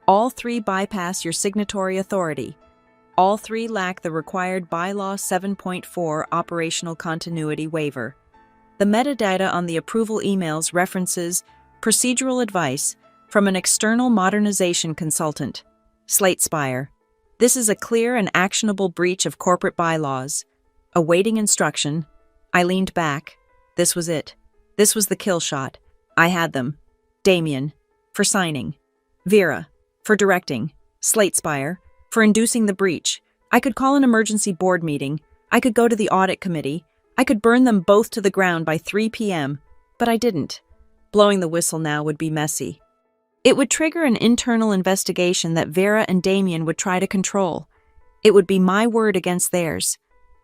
All 3 bypass your signatory authority. All 3 lack the required Bylaw 7.4 operational continuity waiver. The metadata on the approval emails references procedural advice from an external modernization consultant, Slate Spire. This is a clear and actionable breach of corporate bylaws. Awaiting instruction. I leaned back. This was it. This was the kill shot. I had them. Damian, for signing. Vera, for directing. Slate Spire, for inducing the breach. I could call an emergency board meeting. I could go to the audit committee. I could burn them both to the ground by 3 p.m., but I didn't. Blowing the whistle now would be messy. It would trigger an internal investigation that Vera and Damian would try to control. It would be my word against theirs.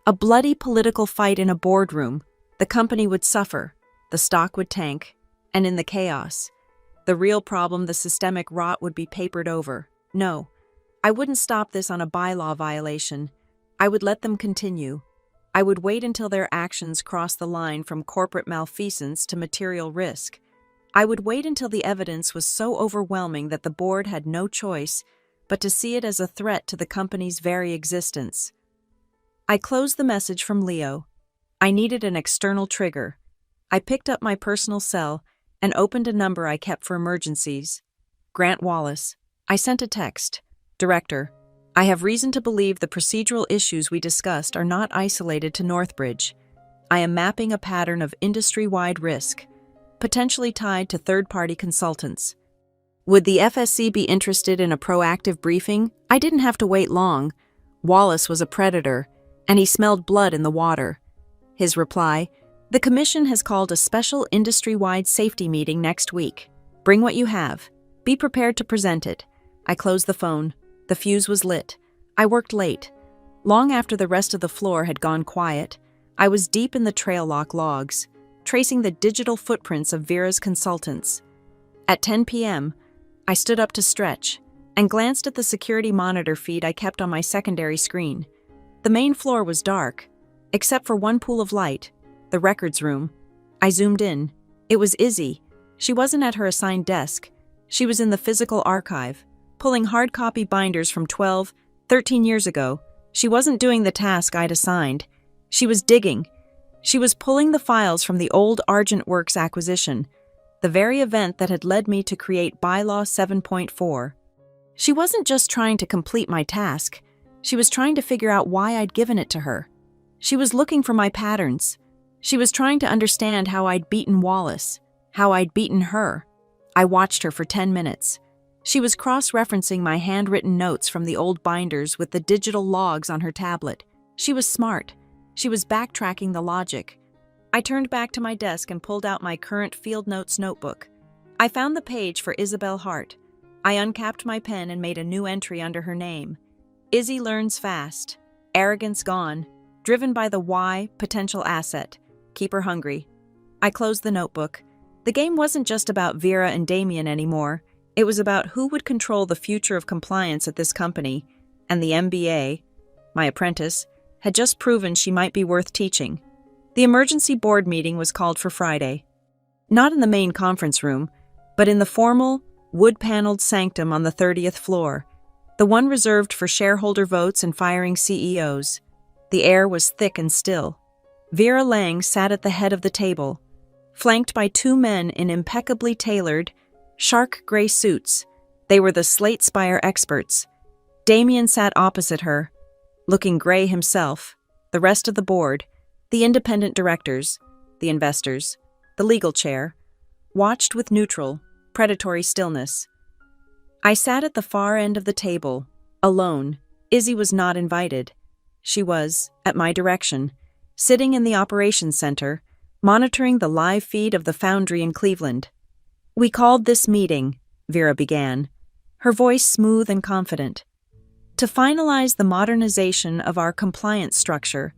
A bloody political fight in a boardroom. The company would suffer, the stock would tank, and in the chaos, the real problem, the systemic rot, would be papered over. No, I wouldn't stop this on a bylaw violation. I would let them continue. I would wait until their actions crossed the line from corporate malfeasance to material risk. I would wait until the evidence was so overwhelming that the board had no choice but to see it as a threat to the company's very existence. I closed the message from Leo. I needed an external trigger. I picked up my personal cell and opened a number I kept for emergencies. Grant Wallace. I sent a text. Director, I have reason to believe the procedural issues we discussed are not isolated to Northbridge. I am mapping a pattern of industry-wide risk, potentially tied to third-party consultants. Would the FSC be interested in a proactive briefing? I didn't have to wait long. Wallace was a predator, and he smelled blood in the water. His reply, the Commission has called a special industry-wide safety meeting next week. Bring what you have. Be prepared to present it. I closed the phone. The fuse was lit. I worked late. Long after the rest of the floor had gone quiet, I was deep in the trail lock logs, tracing the digital footprints of Vera's consultants. At 10 p.m., I stood up to stretch and glanced at the security monitor feed I kept on my secondary screen. The main floor was dark, except for one pool of light, the records room. I zoomed in. It was Izzy. She wasn't at her assigned desk. She was in the physical archive, pulling hard copy binders from 12, 13 years ago. She wasn't doing the task I'd assigned. She was digging. She was pulling the files from the old Argent Works acquisition, the very event that had led me to create Bylaw 7.4. She wasn't just trying to complete my task. She was trying to figure out why I'd given it to her. She was looking for my patterns. She was trying to understand how I'd beaten Wallace, how I'd beaten her. I watched her for 10 minutes. She was cross-referencing my handwritten notes from the old binders with the digital logs on her tablet. She was smart. She was backtracking the logic. I turned back to my desk and pulled out my current Field Notes notebook. I found the page for Isabel Hart. I uncapped my pen and made a new entry under her name. Izzy learns fast. Arrogance gone. Driven by the why, potential asset. Keep her hungry. I closed the notebook. The game wasn't just about Vera and Damien anymore. It was about who would control the future of compliance at this company, and the MBA, my apprentice, had just proven she might be worth teaching. The emergency board meeting was called for Friday. Not in the main conference room, but in the formal, wood-paneled sanctum on the 30th floor, the one reserved for shareholder votes and firing CEOs. The air was thick and still. Vera Lang sat at the head of the table, flanked by two men in impeccably tailored, shark gray suits. They were the Slate Spire experts. Damien sat opposite her, looking gray himself. The rest of the board, the independent directors, the investors, the legal chair, watched with neutral, predatory stillness. I sat at the far end of the table, alone. Izzy was not invited. She was, at my direction, sitting in the operations center, monitoring the live feed of the foundry in Cleveland. We called this meeting, Vera began, her voice smooth and confident, to finalize the modernization of our compliance structure.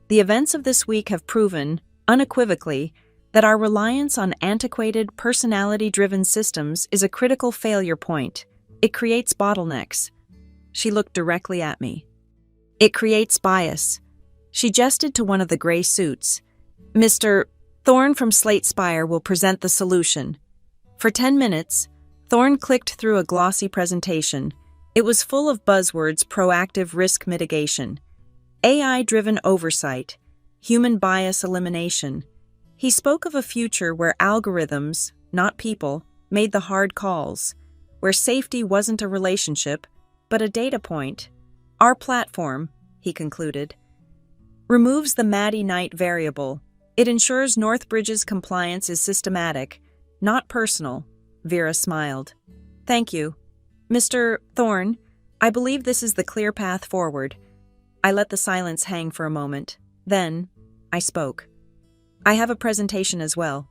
The events of this week have proven, unequivocally, that our reliance on antiquated, personality-driven systems is a critical failure point. It creates bottlenecks. She looked directly at me. It creates bias. She gestured to one of the gray suits. Mr. Thorne from Slate Spire will present the solution. For 10 minutes, Thorne clicked through a glossy presentation. It was full of buzzwords: proactive risk mitigation, AI-driven oversight, human bias elimination. He spoke of a future where algorithms, not people, made the hard calls, where safety wasn't a relationship, but a data point. Our platform, he concluded, removes the Maddie Knight variable. It ensures Northbridge's compliance is systematic, not personal. Vera smiled. Thank you. Mr. Thorne, I believe this is the clear path forward. I let the silence hang for a moment. Then, I spoke. I have a presentation as well.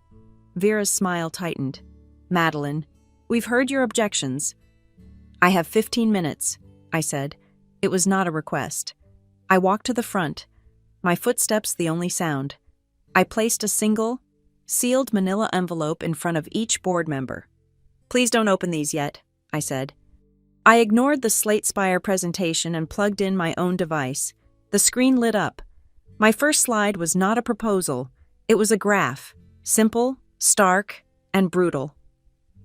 Vera's smile tightened. Madeline, we've heard your objections. I have 15 minutes, I said. It was not a request. I walked to the front, my footsteps the only sound. I placed a single, sealed manila envelope in front of each board member. "Please don't open these yet," I said. I ignored the SlateSpire presentation and plugged in my own device. The screen lit up. My first slide was not a proposal. It was a graph, simple, stark, and brutal.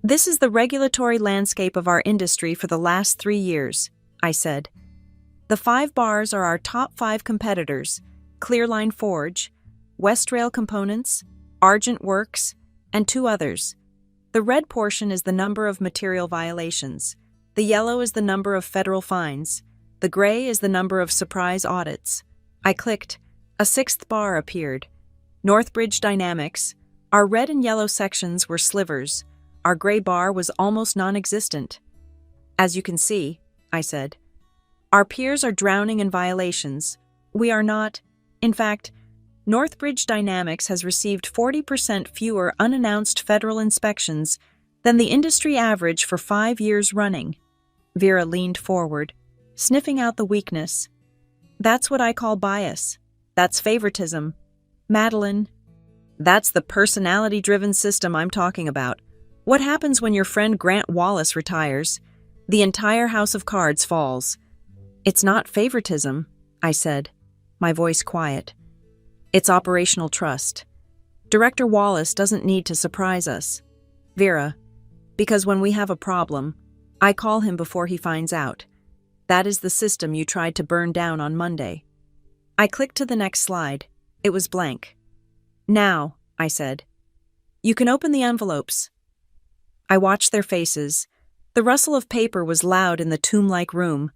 "This is the regulatory landscape of our industry for the last 3 years," I said. "The 5 bars are our top 5 competitors: Clearline Forge, Westrail Components, Argent Works, and 2 others. The red portion is the number of material violations. The yellow is the number of federal fines. The gray is the number of surprise audits." I clicked. A 6th bar appeared. Northbridge Dynamics. Our red and yellow sections were slivers. Our gray bar was almost non-existent. "As you can see," I said, "our peers are drowning in violations. We are not. In fact, Northbridge Dynamics has received 40% fewer unannounced federal inspections than the industry average for 5 years running." Vera leaned forward, sniffing out the weakness. "That's what I call bias. That's favoritism. Madeline, that's the personality-driven system I'm talking about. What happens when your friend Grant Wallace retires? The entire house of cards falls." "It's not favoritism," I said, my voice quiet. "It's operational trust. Director Wallace doesn't need to surprise us, Vera, because when we have a problem, I call him before he finds out. That is the system you tried to burn down on Monday." I clicked to the next slide. It was blank. "Now," I said, "you can open the envelopes." I watched their faces. The rustle of paper was loud in the tomb-like room.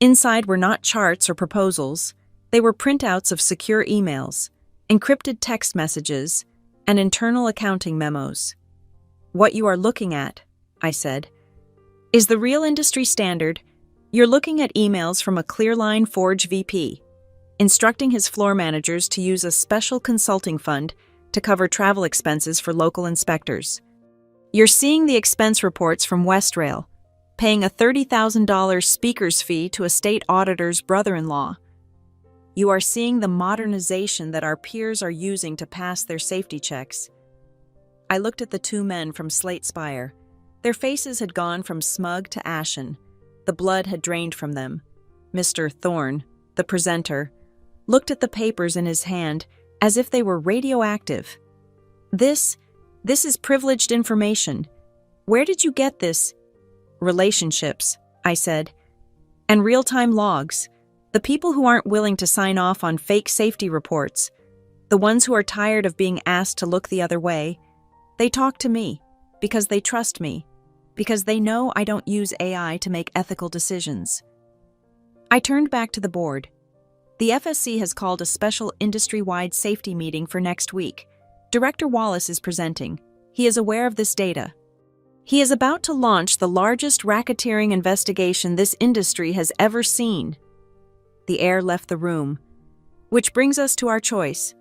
Inside were not charts or proposals. They were printouts of secure emails, encrypted text messages, and internal accounting memos. "What you are looking at," I said, "is the real industry standard. You're looking at emails from a Clearline Forge VP, instructing his floor managers to use a special consulting fund to cover travel expenses for local inspectors. You're seeing the expense reports from Westrail, paying a $30,000 speaker's fee to a state auditor's brother-in-law. You are seeing the modernization that our peers are using to pass their safety checks." I looked at the 2 men from SlateSpire. Their faces had gone from smug to ashen. The blood had drained from them. Mr. Thorne, the presenter, looked at the papers in his hand as if they were radioactive. This is privileged information. Where did you get this?" "Relationships," I said. "And real-time logs. The people who aren't willing to sign off on fake safety reports, the ones who are tired of being asked to look the other way, they talk to me because they trust me, because they know I don't use AI to make ethical decisions." I turned back to the board. "The FSC has called a special industry-wide safety meeting for next week. Director Wallace is presenting. He is aware of this data. He is about to launch the largest racketeering investigation this industry has ever seen." The air left the room. "Which brings us to our choice.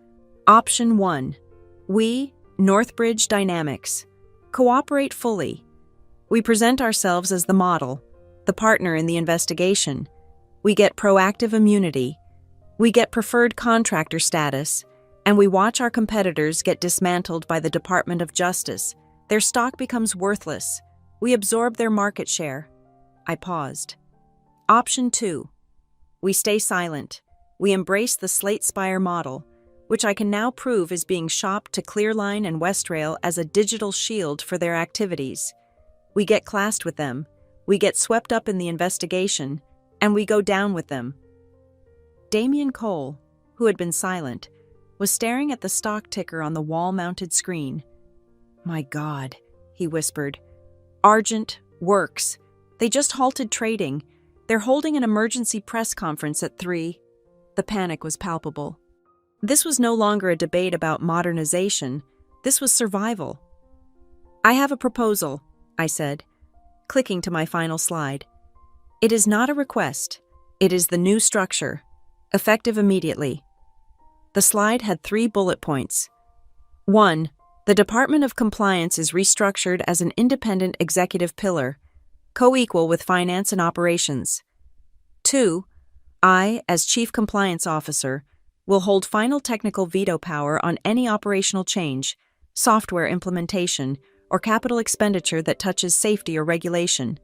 Option 1. We, Northbridge Dynamics, cooperate fully. We present ourselves as the model, the partner in the investigation. We get proactive immunity. We get preferred contractor status, and we watch our competitors get dismantled by the Department of Justice. Their stock becomes worthless. We absorb their market share." I paused. Option 2. We stay silent. We embrace the SlateSpire model, which I can now prove is being shopped to Clearline and Westrail as a digital shield for their activities. We get classed with them, we get swept up in the investigation, and we go down with them. Damian Cole, who had been silent, was staring at the stock ticker on the wall-mounted screen. "My God," he whispered. "Argent Works. They just halted trading. They're holding an emergency press conference at 3. The panic was palpable. This was no longer a debate about modernization. This was survival. "I have a proposal," I said, clicking to my final slide. "It is not a request. It is the new structure, effective immediately." The slide had 3 bullet points. 1. The Department of Compliance is restructured as an independent executive pillar, co-equal with finance and operations. 2. I, as Chief Compliance Officer, will hold final technical veto power on any operational change, software implementation, or capital expenditure that touches safety or regulation.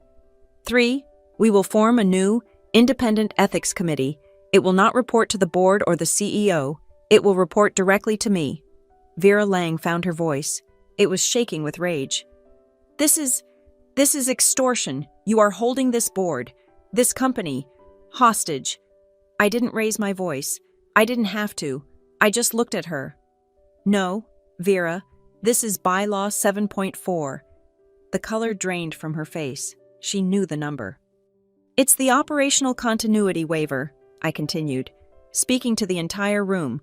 3. We will form a new, independent ethics committee. It will not report to the board or the CEO. It will report directly to me. Vera Lang found her voice. It was shaking with rage. This is extortion. You are holding this board, this company, hostage. I didn't raise my voice. I didn't have to. I just looked at her. No, Vera, this is Bylaw 7.4. The color drained from her face. She knew the number. It's the operational continuity waiver, I continued, speaking to the entire room.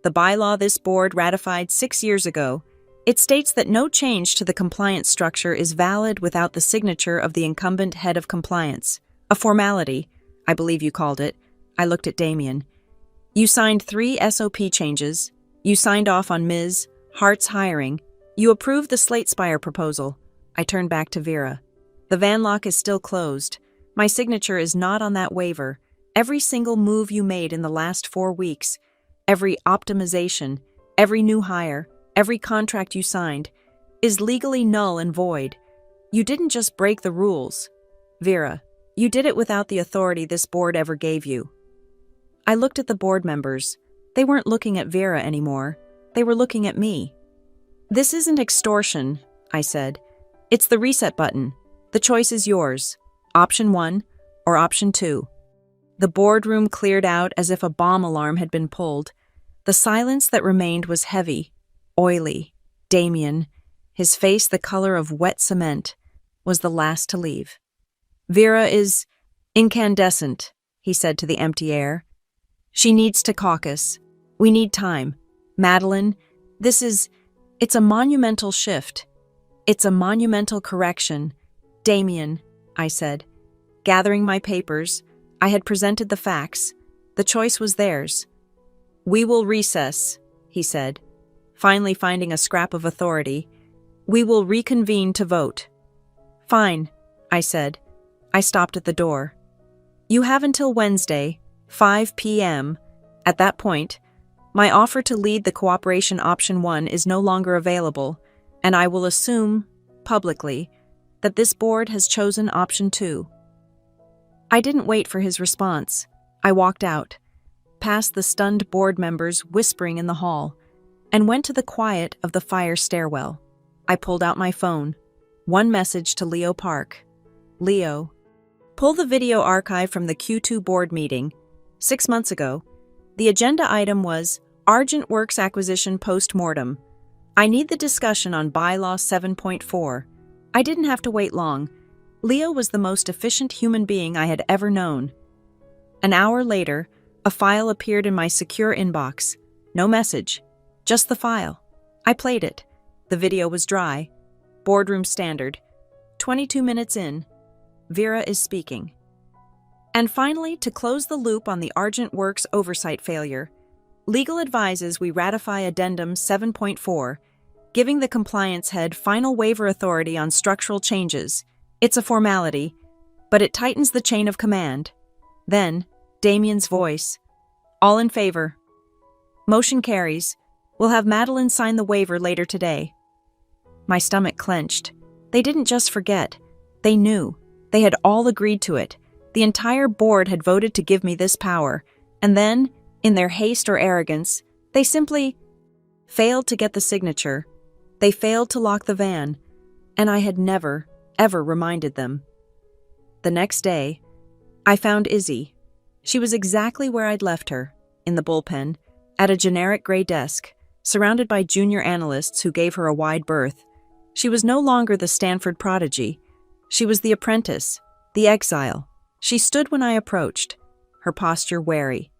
The bylaw this board ratified 6 years ago. It states that no change to the compliance structure is valid without the signature of the incumbent head of compliance. A formality, I believe you called it. I looked at Damien. You signed 3 SOP changes. You signed off on Ms. Hart's hiring. You approved the Slate Spire proposal. I turned back to Vera. The van lock is still closed. My signature is not on that waiver. Every single move you made in the last 4 weeks, every optimization, every new hire, every contract you signed, is legally null and void. You didn't just break the rules. Vera, you did it without the authority this board ever gave you. I looked at the board members. They weren't looking at Vera anymore. They were looking at me. This isn't extortion, I said. It's the reset button. The choice is yours. Option 1 or option 2. The boardroom cleared out as if a bomb alarm had been pulled. The silence that remained was heavy, oily. Damien, his face the color of wet cement, was the last to leave. Vera is incandescent, he said to the empty air. She needs to caucus. We need time. Madeline, it's a monumental shift. It's a monumental correction. Damien, I said. Gathering my papers, I had presented the facts. The choice was theirs. We will recess, he said, finally finding a scrap of authority. We will reconvene to vote. Fine, I said. I stopped at the door. You have until Wednesday, 5 p.m. At that point, my offer to lead the cooperation option 1 is no longer available, and I will assume, publicly, that this board has chosen option 2. I didn't wait for his response. I walked out, past the stunned board members whispering in the hall, and went to the quiet of the fire stairwell. I pulled out my phone. One message to Leo Park. Leo, pull the video archive from the Q2 board meeting. 6 months ago, the agenda item was Argent Works acquisition post-mortem. I need the discussion on Bylaw 7.4. I didn't have to wait long. Leo was the most efficient human being I had ever known. An hour later, a file appeared in my secure inbox. No message, just the file. I played it. The video was dry. Boardroom standard. 22 minutes in. Vera is speaking. And finally, to close the loop on the Argent Works oversight failure, legal advises we ratify Addendum 7.4, giving the compliance head final waiver authority on structural changes. It's a formality, but it tightens the chain of command. Then, Damien's voice. All in favor. Motion carries. We'll have Madeline sign the waiver later today. My stomach clenched. They didn't just forget. They knew. They had all agreed to it. The entire board had voted to give me this power, and then, in their haste or arrogance, they simply failed to get the signature. They failed to lock the van, and I had never, ever reminded them. The next day, I found Izzy. She was exactly where I'd left her, in the bullpen, at a generic gray desk, surrounded by junior analysts who gave her a wide berth. She was no longer the Stanford prodigy. She was the apprentice, the exile. She stood when I approached, her posture wary.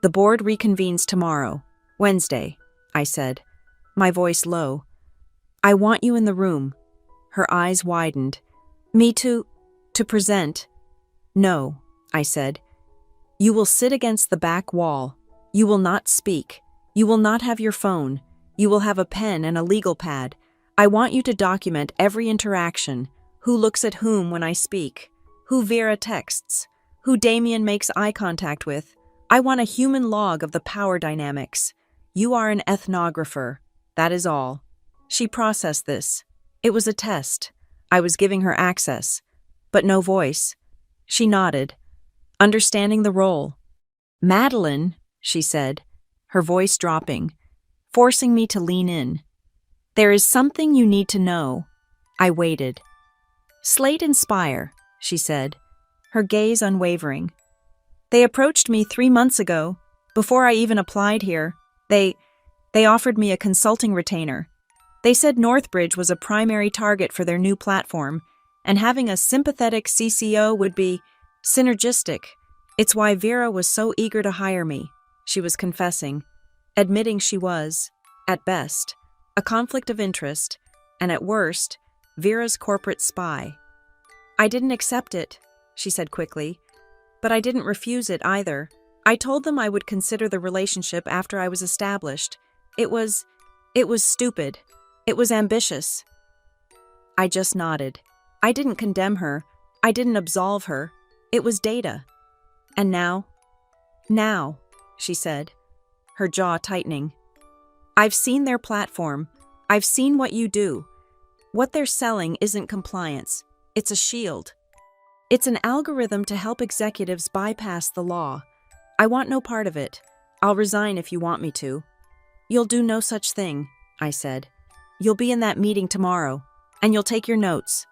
The board reconvenes tomorrow, Wednesday, I said, my voice low. I want you in the room. Her eyes widened. Me to present. No, I said. You will sit against the back wall. You will not speak. You will not have your phone. You will have a pen and a legal pad. I want you to document every interaction, who looks at whom when I speak, who Vera texts, who Damien makes eye contact with. I want a human log of the power dynamics. You are an ethnographer. That is all. She processed this. It was a test. I was giving her access, but no voice. She nodded, understanding the role. Madeline, she said, her voice dropping, forcing me to lean in. There is something you need to know. I waited. Slate and Spire, she said, her gaze unwavering. They approached me 3 months ago, before I even applied here. They offered me a consulting retainer. They said Northbridge was a primary target for their new platform, and having a sympathetic CCO would be synergistic. It's why Vera was so eager to hire me, she was confessing, admitting she was, at best, a conflict of interest, and at worst, Vera's corporate spy. I didn't accept it, she said quickly, but I didn't refuse it either. I told them I would consider the relationship after I was established. It was stupid. It was ambitious. I just nodded. I didn't condemn her. I didn't absolve her. It was data. And now? Now, she said, her jaw tightening. I've seen their platform. I've seen what you do. What they're selling isn't compliance. It's a shield. It's an algorithm to help executives bypass the law. I want no part of it. I'll resign if you want me to. You'll do no such thing, I said. You'll be in that meeting tomorrow, and you'll take your notes.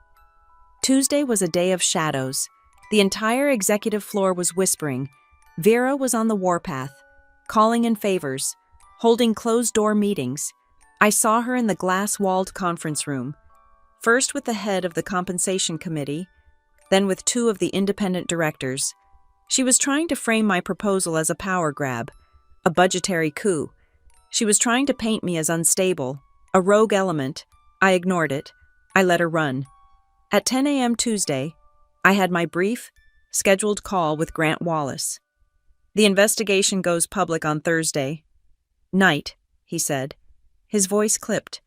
Tuesday was a day of shadows. The entire executive floor was whispering. Vera was on the warpath, calling in favors, holding closed-door meetings. I saw her in the glass-walled conference room, first with the head of the compensation committee, then with 2 of the independent directors. She was trying to frame my proposal as a power grab, a budgetary coup. She was trying to paint me as unstable, a rogue element. I ignored it. I let her run. At 10 a.m. Tuesday, I had my brief, scheduled call with Grant Wallace. The investigation goes public on Thursday. Night, he said. His voice clipped.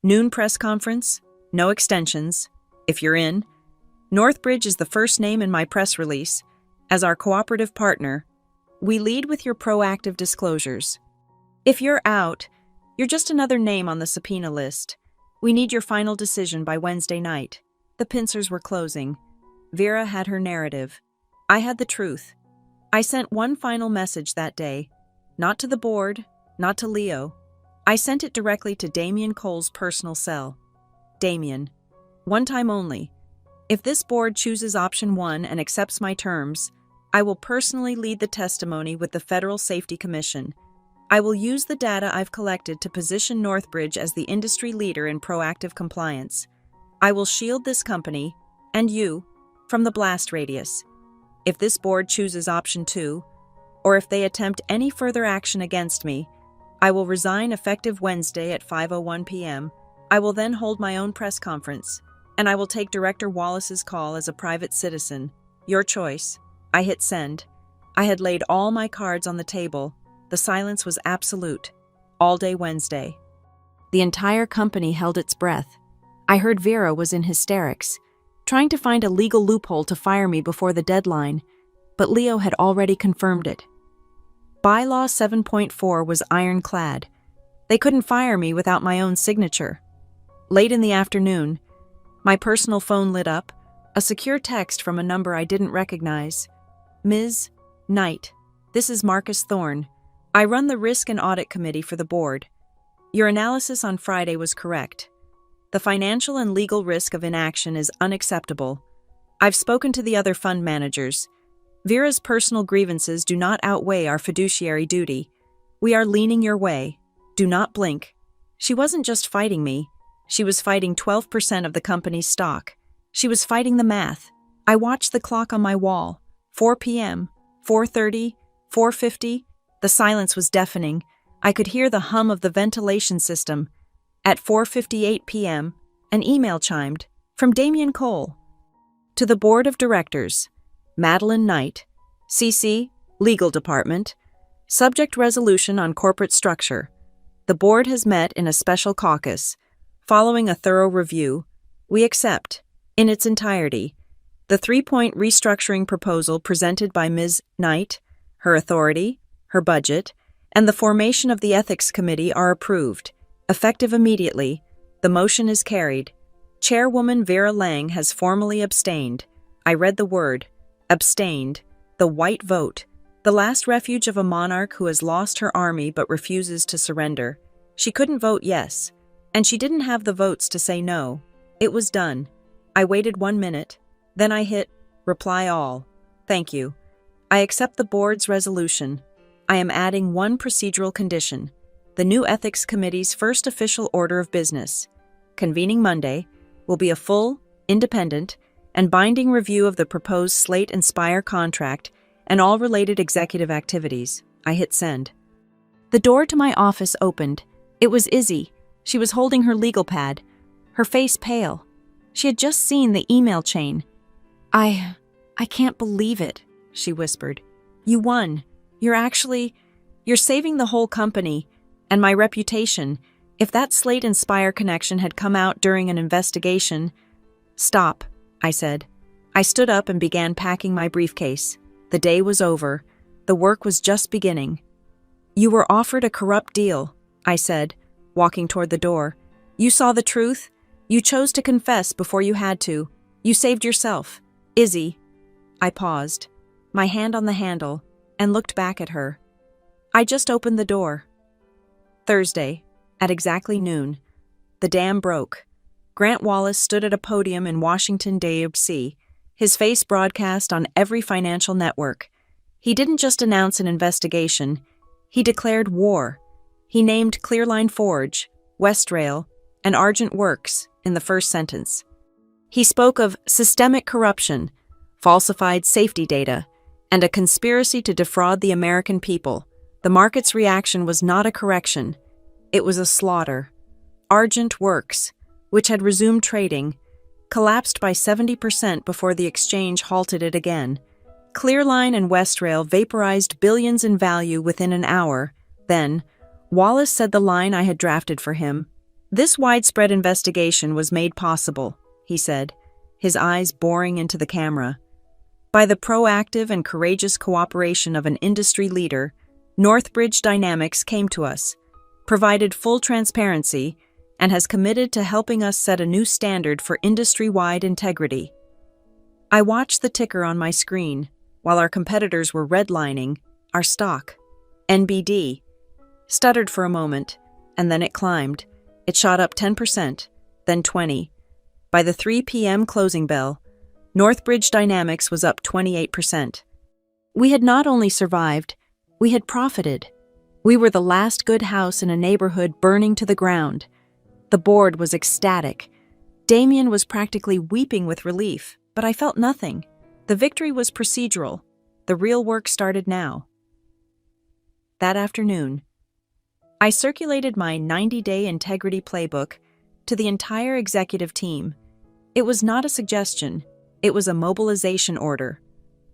Noon press conference, no extensions. If you're in. Northbridge is the first name in my press release. As our cooperative partner, we lead with your proactive disclosures. If you're out, you're just another name on the subpoena list. We need your final decision by Wednesday night. The pincers were closing. Vera had her narrative. I had the truth. I sent one final message that day. Not to the board, not to Leo. I sent it directly to Damien Cole's personal cell. Damien. One time only. If this board chooses option 1 and accepts my terms, I will personally lead the testimony with the Federal Safety Commission. I will use the data I've collected to position Northbridge as the industry leader in proactive compliance. I will shield this company, and you, from the blast radius. If this board chooses option 2, or if they attempt any further action against me, I will resign effective Wednesday at 5:01 p.m. I will then hold my own press conference, and I will take Director Wallace's call as a private citizen. Your choice. I hit send. I had laid all my cards on the table. The silence was absolute. All day Wednesday. The entire company held its breath. I heard Vera was in hysterics, trying to find a legal loophole to fire me before the deadline, but Leo had already confirmed it. Bylaw 7.4 was ironclad. They couldn't fire me without my own signature. Late in the afternoon, my personal phone lit up, a secure text from a number I didn't recognize. Ms. Knight, this is Marcus Thorne. I run the Risk and Audit Committee for the board. Your analysis on Friday was correct. The financial and legal risk of inaction is unacceptable. I've spoken to the other fund managers. Vera's personal grievances do not outweigh our fiduciary duty. We are leaning your way. Do not blink. She wasn't just fighting me. She was fighting 12% of the company's stock. She was fighting the math. I watched the clock on my wall. 4 p.m., 4:30, 4:50. The silence was deafening. I could hear the hum of the ventilation system. At 4:58 p.m., an email chimed from Damien Cole. To the Board of Directors, Madeline Knight, CC, Legal Department, Subject Resolution on Corporate Structure. The board has met in a special caucus. Following a thorough review, we accept, in its entirety, The 3-point restructuring proposal presented by Ms. Knight, her authority, her budget, and the formation of the Ethics Committee are approved. Effective immediately, the motion is carried. Chairwoman Vera Lang has formally abstained. I read the word, abstained, the white vote, the last refuge of a monarch who has lost her army but refuses to surrender. She couldn't vote yes, and she didn't have the votes to say no. It was done. I waited 1 minute. Then I hit reply all. Thank you. I accept the board's resolution. I am adding one procedural condition. The new Ethics Committee's first official order of business, convening Monday, will be a full, independent, and binding review of the proposed Slate and Spire contract and all related executive activities. I hit send. The door to my office opened. It was Izzy. She was holding her legal pad, her face pale. She had just seen the email chain. I can't believe it, she whispered. You won. You're saving the whole company and my reputation. If that Slate and Spire connection had come out during an investigation... Stop, I said. I stood up and began packing my briefcase. The day was over. The work was just beginning. You were offered a corrupt deal, I said, walking toward the door. You saw the truth. You chose to confess before you had to. You saved yourself. Izzy. I paused, my hand on the handle, and looked back at her. I just opened the door. Thursday, at exactly noon, the dam broke. Grant Wallace stood at a podium in Washington, D.C., his face broadcast on every financial network. He didn't just announce an investigation, he declared war. He named Clearline Forge, Westrail, and Argent Works in the first sentence. He spoke of systemic corruption, falsified safety data, and a conspiracy to defraud the American people. The market's reaction was not a correction. It was a slaughter. Argent Works, which had resumed trading, collapsed by 70% before the exchange halted it again. Clearline and Westrail vaporized billions in value within an hour. Then, Wallace said the line I had drafted for him. This widespread investigation was made possible, he said, his eyes boring into the camera, by the proactive and courageous cooperation of an industry leader. Northbridge Dynamics came to us, provided full transparency, and has committed to helping us set a new standard for industry-wide integrity. I watched the ticker on my screen while our competitors were redlining our stock, NBD, stuttered for a moment, and then it climbed. It shot up 10%, then 20%. By the 3 p.m. closing bell, Northbridge Dynamics was up 28%. We had not only survived, we had profited. We were the last good house in a neighborhood burning to the ground. The board was ecstatic. Damien was practically weeping with relief, but I felt nothing. The victory was procedural. The real work started now. That afternoon, I circulated my 90-day integrity playbook to the entire executive team. It was not a suggestion, it was a mobilization order.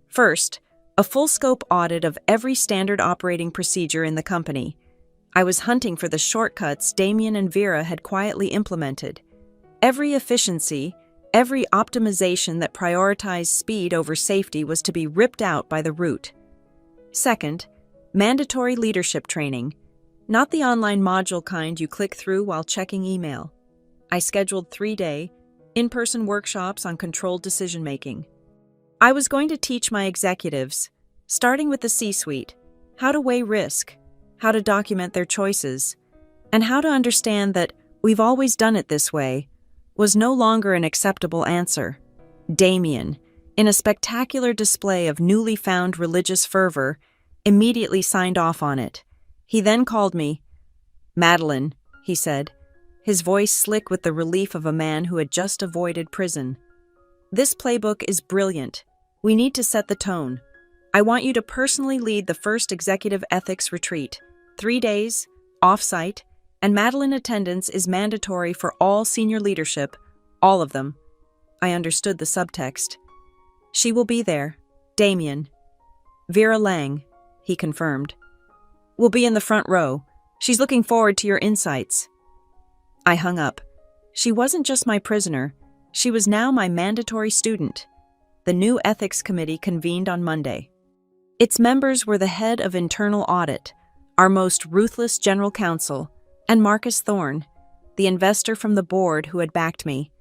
First, a full-scope audit of every standard operating procedure in the company. I was hunting for the shortcuts Damien and Vera had quietly implemented. Every efficiency, every optimization that prioritized speed over safety was to be ripped out by the root. Second, mandatory leadership training, not the online module kind you click through while checking email. I scheduled 3-day, in-person workshops on controlled decision-making. I was going to teach my executives, starting with the C-suite, how to weigh risk, how to document their choices, and how to understand that "we've always done it this way" was no longer an acceptable answer. Damien, in a spectacular display of newly found religious fervor, immediately signed off on it. He then called me. "Madeline," he said, his voice slick with the relief of a man who had just avoided prison. "This playbook is brilliant. We need to set the tone. I want you to personally lead the first executive ethics retreat. 3 days, off-site, and Madeline attendance is mandatory for all senior leadership, all of them." I understood the subtext. "She will be there. Damien." "Vera Lang," he confirmed. "Will be in the front row. She's looking forward to your insights." I hung up. She wasn't just my prisoner. She was now my mandatory student. the new ethics committee convened on Monday. Its members were the head of internal audit, our most ruthless general counsel, and Marcus Thorne, the investor from the board who had backed me.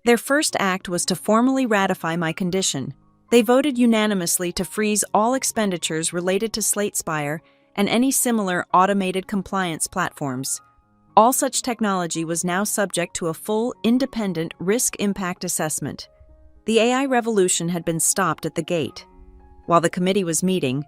Their first act was to formally ratify my condition. They voted unanimously to freeze all expenditures related to SlateSpire and any similar automated compliance platforms. All such technology was now subject to a full, independent risk impact assessment. The AI revolution had been stopped at the gate. While the committee was meeting,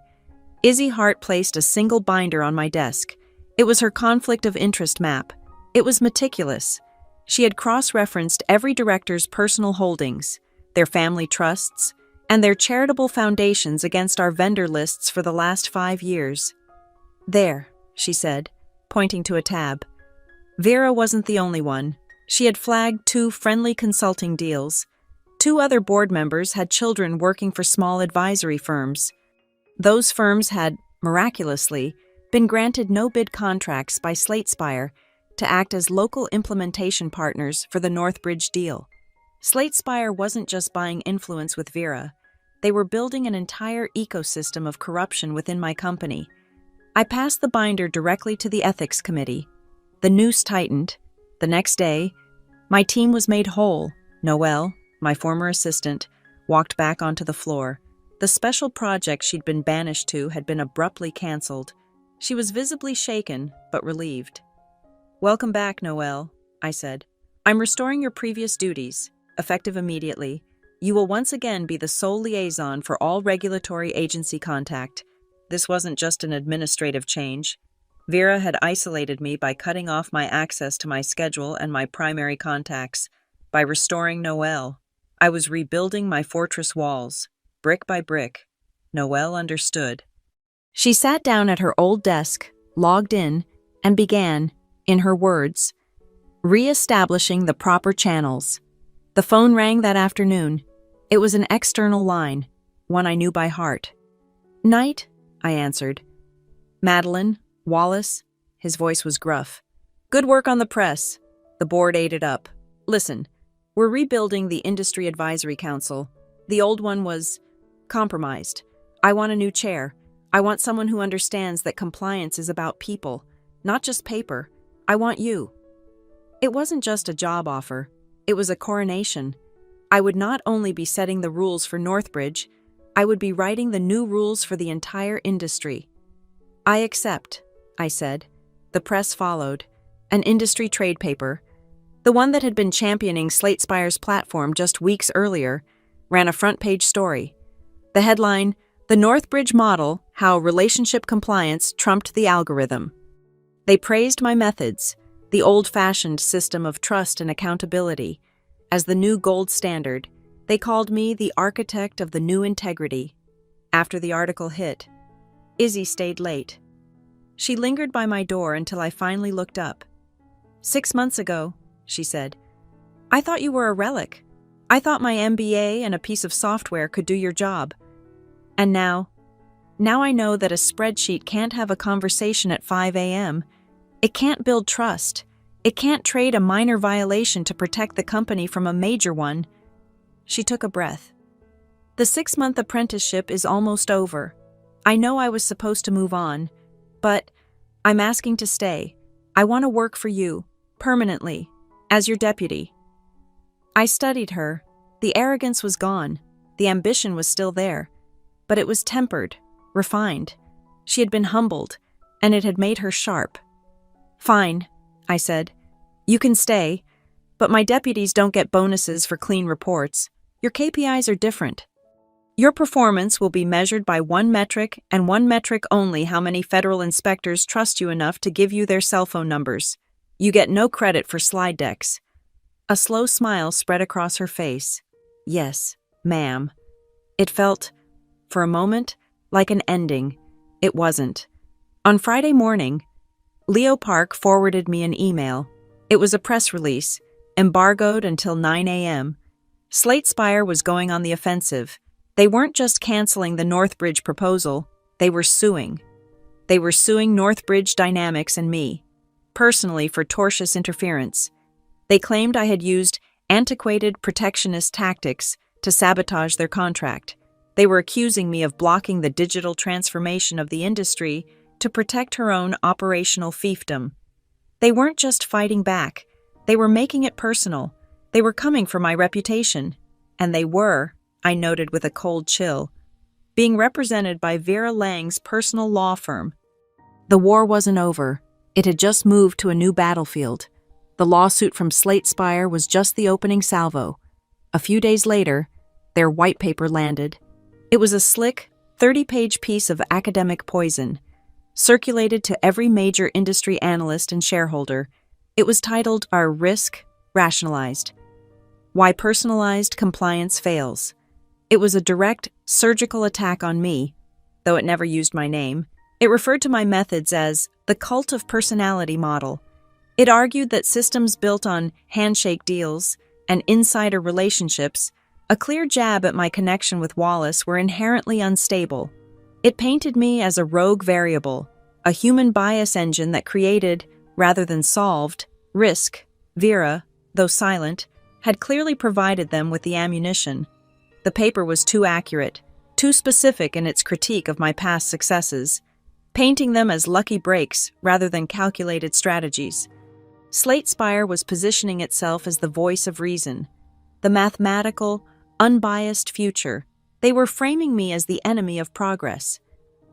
Izzy Hart placed a single binder on my desk. It was her conflict of interest map. It was meticulous. She had cross-referenced every director's personal holdings, their family trusts, and their charitable foundations against our vendor lists for the last 5 years. There, she said, pointing to a tab. Vera wasn't the only one. She had flagged 2 friendly consulting deals. 2 other board members had children working for small advisory firms. Those firms had, miraculously, been granted no-bid contracts by SlateSpire to act as local implementation partners for the Northbridge deal. SlateSpire wasn't just buying influence with Vera. They were building an entire ecosystem of corruption within my company. I passed the binder directly to the ethics committee. The noose tightened. The next day, my team was made whole. Noelle, my former assistant, walked back onto the floor. The special project she'd been banished to had been abruptly canceled. She was visibly shaken, but relieved. "Welcome back, Noelle," I said. "I'm restoring your previous duties, effective immediately. You will once again be the sole liaison for all regulatory agency contact. This wasn't just an administrative change. Vera had isolated me by cutting off my access to my schedule and my primary contacts. By restoring Noelle, I was rebuilding my fortress walls, brick by brick. Noelle understood." She sat down at her old desk, logged in, and began, in her words, re-establishing the proper channels. The phone rang that afternoon. It was an external line, one I knew by heart. "Night," I answered. "Madeline, Wallace," his voice was gruff. "Good work on the press." The board ate it up. "Listen, we're rebuilding the Industry Advisory Council. The old one was compromised. I want a new chair. I want someone who understands that compliance is about people, not just paper. I want you." It wasn't just a job offer. It was a coronation. I would not only be setting the rules for Northbridge, I would be writing the new rules for the entire industry. "I accept," I said. The press followed. An industry trade paper, the one that had been championing SlateSpire's platform just weeks earlier, ran a front-page story. The headline, "The Northbridge Model, How Relationship Compliance Trumped the Algorithm." They praised my methods, the old-fashioned system of trust and accountability, as the new gold standard. They called me the architect of the new integrity. After the article hit, Izzy stayed late. She lingered by my door until I finally looked up. "6 months ago," she said, "I thought you were a relic. I thought my MBA and a piece of software could do your job. And now I know that a spreadsheet can't have a conversation at 5 a.m. It can't build trust. It can't trade a minor violation to protect the company from a major one." She took a breath. "The 6-month apprenticeship is almost over. I know I was supposed to move on, but I'm asking to stay. I want to work for you, permanently, as your deputy." I studied her. The arrogance was gone. The ambition was still there. But it was tempered, refined. She had been humbled, and it had made her sharp. "Fine," I said. "You can stay, but my deputies don't get bonuses for clean reports. Your KPIs are different. Your performance will be measured by one metric and one metric only: how many federal inspectors trust you enough to give you their cell phone numbers. You get no credit for slide decks." A slow smile spread across her face. "Yes, ma'am." It felt, for a moment, like an ending. It wasn't. On Friday morning, Leo Park forwarded me an email. It was a press release, embargoed until 9 a.m. SlateSpire was going on the offensive. They weren't just canceling the Northbridge proposal, they were suing. They were suing Northbridge Dynamics and me, personally, for tortious interference. They claimed I had used antiquated protectionist tactics to sabotage their contract. They were accusing me of blocking the digital transformation of the industry to protect her own operational fiefdom. They weren't just fighting back, they were making it personal. They were coming for my reputation. And they were, I noted with a cold chill, being represented by Vera Lang's personal law firm. The war wasn't over. It had just moved to a new battlefield. The lawsuit from Slate Spire was just the opening salvo. A few days later, their white paper landed. It was a slick, 30-page piece of academic poison, circulated to every major industry analyst and shareholder. It was titled Our Risk Rationalized: Why Personalized Compliance Fails. It was a direct, surgical attack on me, though it never used my name. It referred to my methods as the cult of personality model. It argued that systems built on handshake deals and insider relationships, a clear jab at my connection with Wallace, were inherently unstable. It painted me as a rogue variable, a human bias engine that created, rather than solved, risk. Vera, though silent, had clearly provided them with the ammunition. The paper was too accurate, too specific in its critique of my past successes, painting them as lucky breaks rather than calculated strategies. Slate Spire was positioning itself as the voice of reason, the mathematical, unbiased future. They were framing me as the enemy of progress.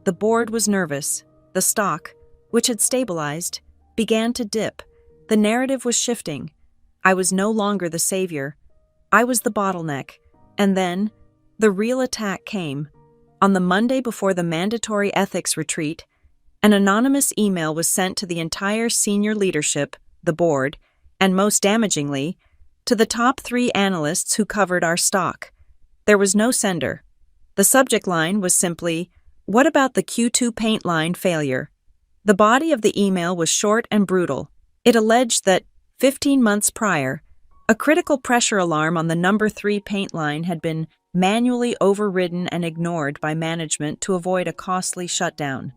The board was nervous. The stock, which had stabilized, began to dip. The narrative was shifting. I was no longer the savior. I was the bottleneck. And then, the real attack came. On the Monday before the mandatory ethics retreat, an anonymous email was sent to the entire senior leadership, the board, and most damagingly, to the top 3 analysts who covered our stock. There was no sender. The subject line was simply, "What about the Q2 paint line failure?" The body of the email was short and brutal. It alleged that, 15 months prior, a critical pressure alarm on the number 3 paint line had been manually overridden and ignored by management to avoid a costly shutdown.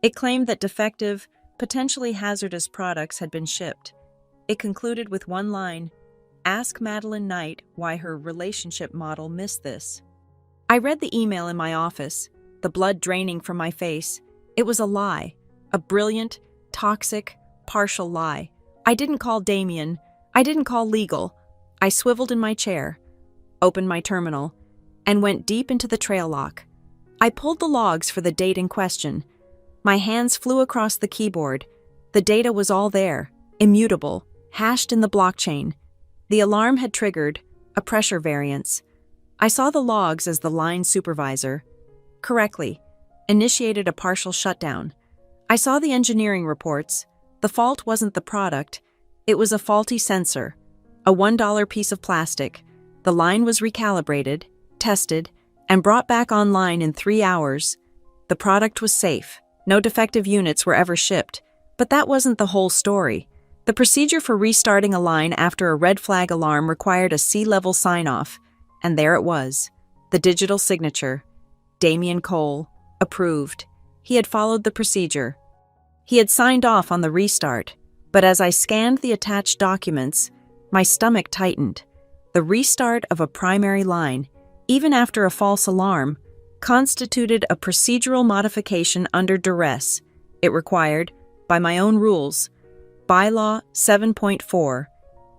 It claimed that defective, potentially hazardous products had been shipped. It concluded with one line, "Ask Madeline Knight why her relationship model missed this." I read the email in my office, the blood draining from my face. It was a lie, a brilliant, toxic, partial lie. I didn't call Damien. I didn't call legal. I swiveled in my chair, opened my terminal, and went deep into the trail lock. I pulled the logs for the date in question. My hands flew across the keyboard. The data was all there, immutable, hashed in the blockchain. The alarm had triggered a pressure variance. I saw the logs as the line supervisor. Correctly, initiated a partial shutdown. I saw the engineering reports. The fault wasn't the product. It was a faulty sensor, a $1 piece of plastic. The line was recalibrated, tested, and brought back online in 3 hours. The product was safe. No defective units were ever shipped. But that wasn't the whole story. The procedure for restarting a line after a red flag alarm required a C-level sign-off, and there it was, the digital signature. Damien Cole, approved. He had followed the procedure. He had signed off on the restart, but as I scanned the attached documents, my stomach tightened. The restart of a primary line, even after a false alarm, constituted a procedural modification under duress. It required, by my own rules, Bylaw 7.4,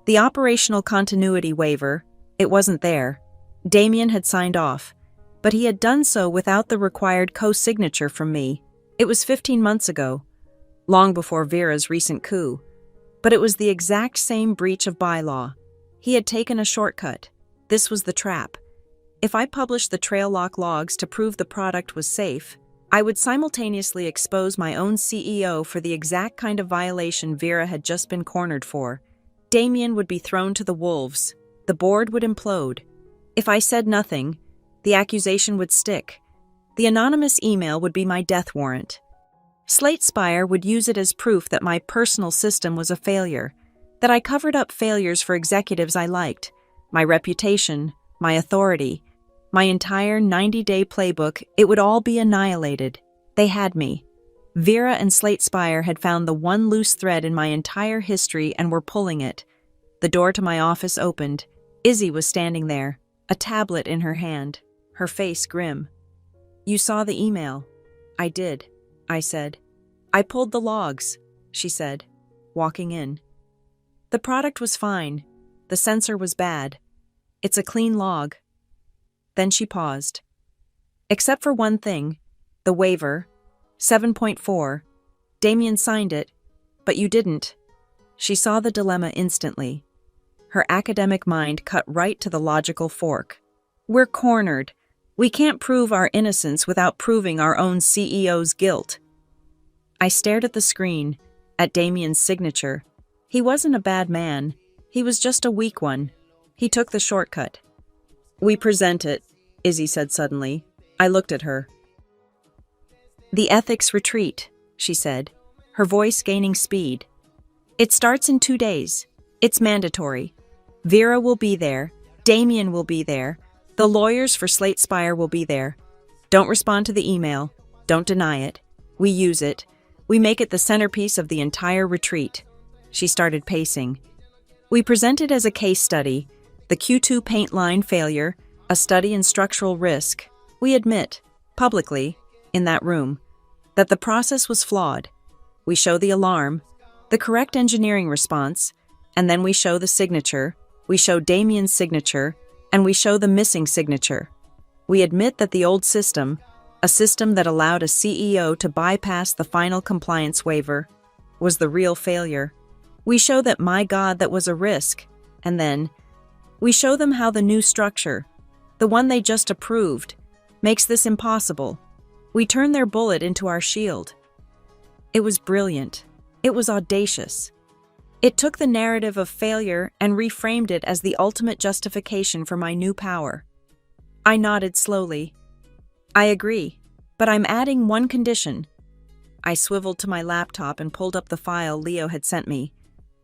the operational continuity waiver. It wasn't there. Damien had signed off, but he had done so without the required co-signature from me. It was 15 months ago, long before Vera's recent coup, but it was the exact same breach of bylaw. He had taken a shortcut. This was the trap. If I published the trail lock logs to prove the product was safe, I would simultaneously expose my own CEO for the exact kind of violation Vera had just been cornered for. Damien would be thrown to the wolves. The board would implode. If I said nothing, the accusation would stick. The anonymous email would be my death warrant. Slate Spire would use it as proof that my personal system was a failure, that I covered up failures for executives I liked, my reputation, my authority, my entire 90-day playbook. It would all be annihilated. They had me. Vera and Slate Spire had found the one loose thread in my entire history and were pulling it. The door to my office opened. Izzy was standing there, a tablet in her hand, her face grim. "You saw the email." "I did," I said. "I pulled the logs," she said, walking in. "The product was fine. The sensor was bad. It's a clean log." Then she paused. "Except for one thing, the waiver, 7.4. Damien signed it, but you didn't." She saw the dilemma instantly. Her academic mind cut right to the logical fork. "We're cornered. We can't prove our innocence without proving our own CEO's guilt." I stared at the screen, at Damien's signature. He wasn't a bad man. He was just a weak one. He took the shortcut. "We present it," Izzy said suddenly. I looked at her. "The ethics retreat," she said, her voice gaining speed. "It starts in 2 days. It's mandatory. Vera will be there. Damien will be there. The lawyers for Slate Spire will be there. Don't respond to the email. Don't deny it. We use it. We make it the centerpiece of the entire retreat." She started pacing. "We present it as a case study, the Q2 paint line failure, a study in structural risk. We admit, publicly, in that room, that the process was flawed. We show the alarm, the correct engineering response, and then we show the signature, we show Damien's signature, and we show the missing signature. We admit that the old system, a system that allowed a CEO to bypass the final compliance waiver, was the real failure. We show that, my God, that was a risk. And then, we show them how the new structure, the one they just approved, makes this impossible. We turn their bullet into our shield." It was brilliant. It was audacious. It took the narrative of failure and reframed it as the ultimate justification for my new power. I nodded slowly. "I agree, but I'm adding one condition." I swiveled to my laptop and pulled up the file Leo had sent me.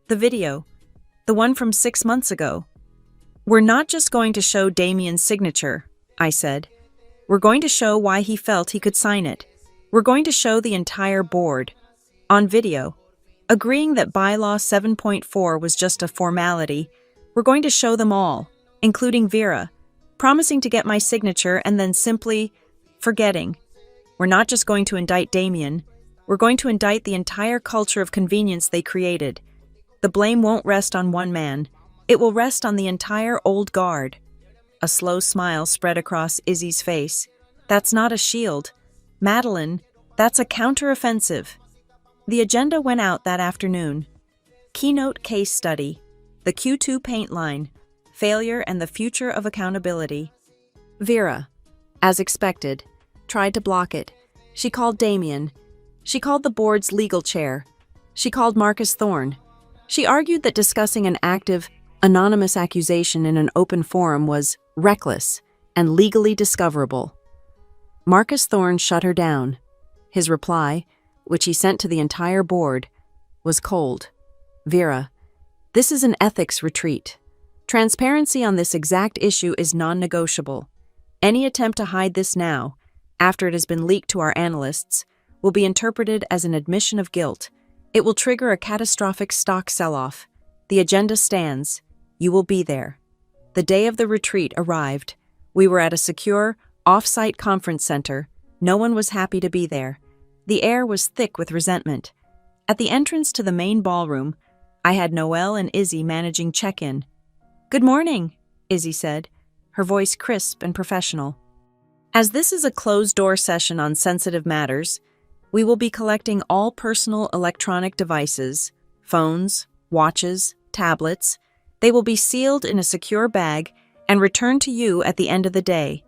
The video, the one from 6 months ago. "We're not just going to show Damien's signature," I said. "We're going to show why he felt he could sign it. We're going to show the entire board, on video, agreeing that bylaw 7.4 was just a formality. We're going to show them all, including Vera, promising to get my signature and then simply forgetting. We're not just going to indict Damien. We're going to indict the entire culture of convenience they created. The blame won't rest on one man. It will rest on the entire old guard." A slow smile spread across Izzy's face. "That's not a shield. Madeline, that's a counteroffensive." The agenda went out that afternoon. Keynote case study, the Q2 paint line, failure and the future of accountability. Vera, as expected, tried to block it. She called Damien. She called the board's legal chair. She called Marcus Thorne. She argued that discussing an active, anonymous accusation in an open forum was reckless and legally discoverable. Marcus Thorne shut her down. His reply, which he sent to the entire board, was cold. "Vera, this is an ethics retreat. Transparency on this exact issue is non-negotiable. Any attempt to hide this now, after it has been leaked to our analysts, will be interpreted as an admission of guilt. It will trigger a catastrophic stock sell-off. The agenda stands. You will be there." The day of the retreat arrived. We were at a secure, off-site conference center. No one was happy to be there. The air was thick with resentment. At the entrance to the main ballroom, I had Noelle and Izzy managing check-in. "Good morning," Izzy said, her voice crisp and professional. "As this is a closed-door session on sensitive matters, we will be collecting all personal electronic devices, phones, watches, tablets. They will be sealed in a secure bag and returned to you at the end of the day."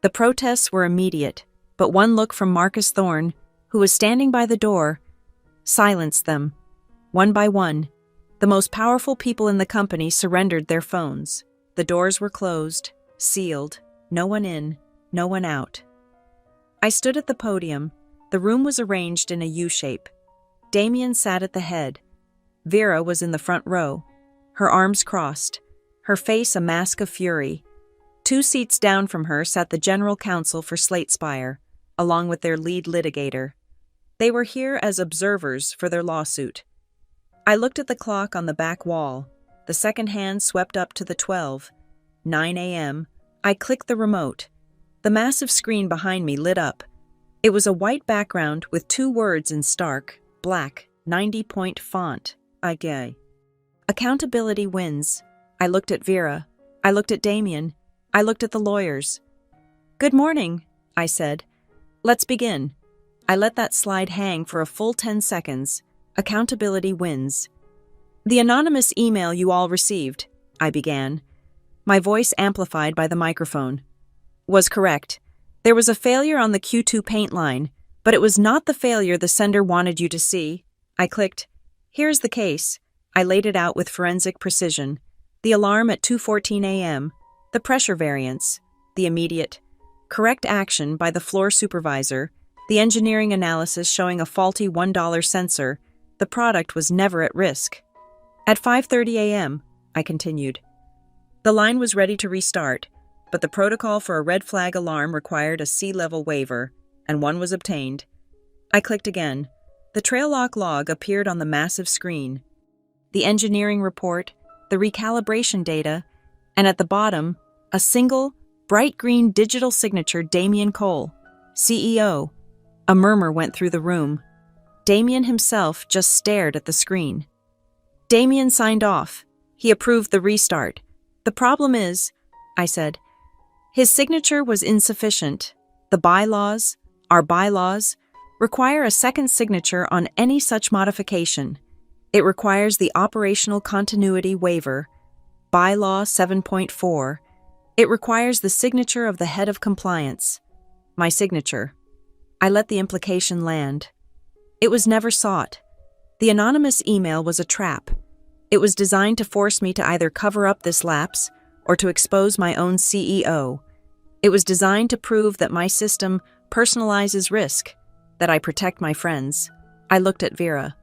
The protests were immediate, but one look from Marcus Thorne, who was standing by the door, silenced them. One by one, the most powerful people in the company surrendered their phones. The doors were closed, sealed, no one in, no one out. I stood at the podium. The room was arranged in a U-shape. Damien sat at the head. Vera was in the front row, her arms crossed, her face a mask of fury. 2 seats down from her sat the general counsel for Slate Spire, along with their lead litigator. They were here as observers for their lawsuit. I looked at the clock on the back wall. The second hand swept up to the 12, 9 a.m., I clicked the remote. The massive screen behind me lit up. It was a white background with 2 words in stark, black, 90-point font. IG. Accountability wins. I looked at Vera. I looked at Damien. I looked at the lawyers. "Good morning," I said. "Let's begin." I let that slide hang for a full 10 seconds. Accountability wins. "The anonymous email you all received," I began, my voice amplified by the microphone, "was correct. There was a failure on the Q2 paint line, but it was not the failure the sender wanted you to see." I clicked. "Here's the case." I laid it out with forensic precision. The alarm at 2:14 a.m., the pressure variance, the immediate, correct action by the floor supervisor, the engineering analysis showing a faulty $1 sensor. The product was never at risk. At 5:30 a.m., I continued. The line was ready to restart, but the protocol for a red flag alarm required a sea-level waiver, and one was obtained. I clicked again. The trail lock log appeared on the massive screen. The engineering report, the recalibration data, and at the bottom, a single, bright green digital signature: Damien Cole, CEO. A murmur went through the room. Damien himself just stared at the screen. Damien signed off. He approved the restart. "The problem is," I said, "his signature was insufficient. The bylaws, our bylaws, require a second signature on any such modification. It requires the operational continuity waiver, Bylaw 7.4. It requires the signature of the head of compliance. My signature." I let the implication land. It was never sought. The anonymous email was a trap. It was designed to force me to either cover up this lapse or to expose my own CEO. It was designed to prove that my system personalizes risk, that I protect my friends. I looked at Vera.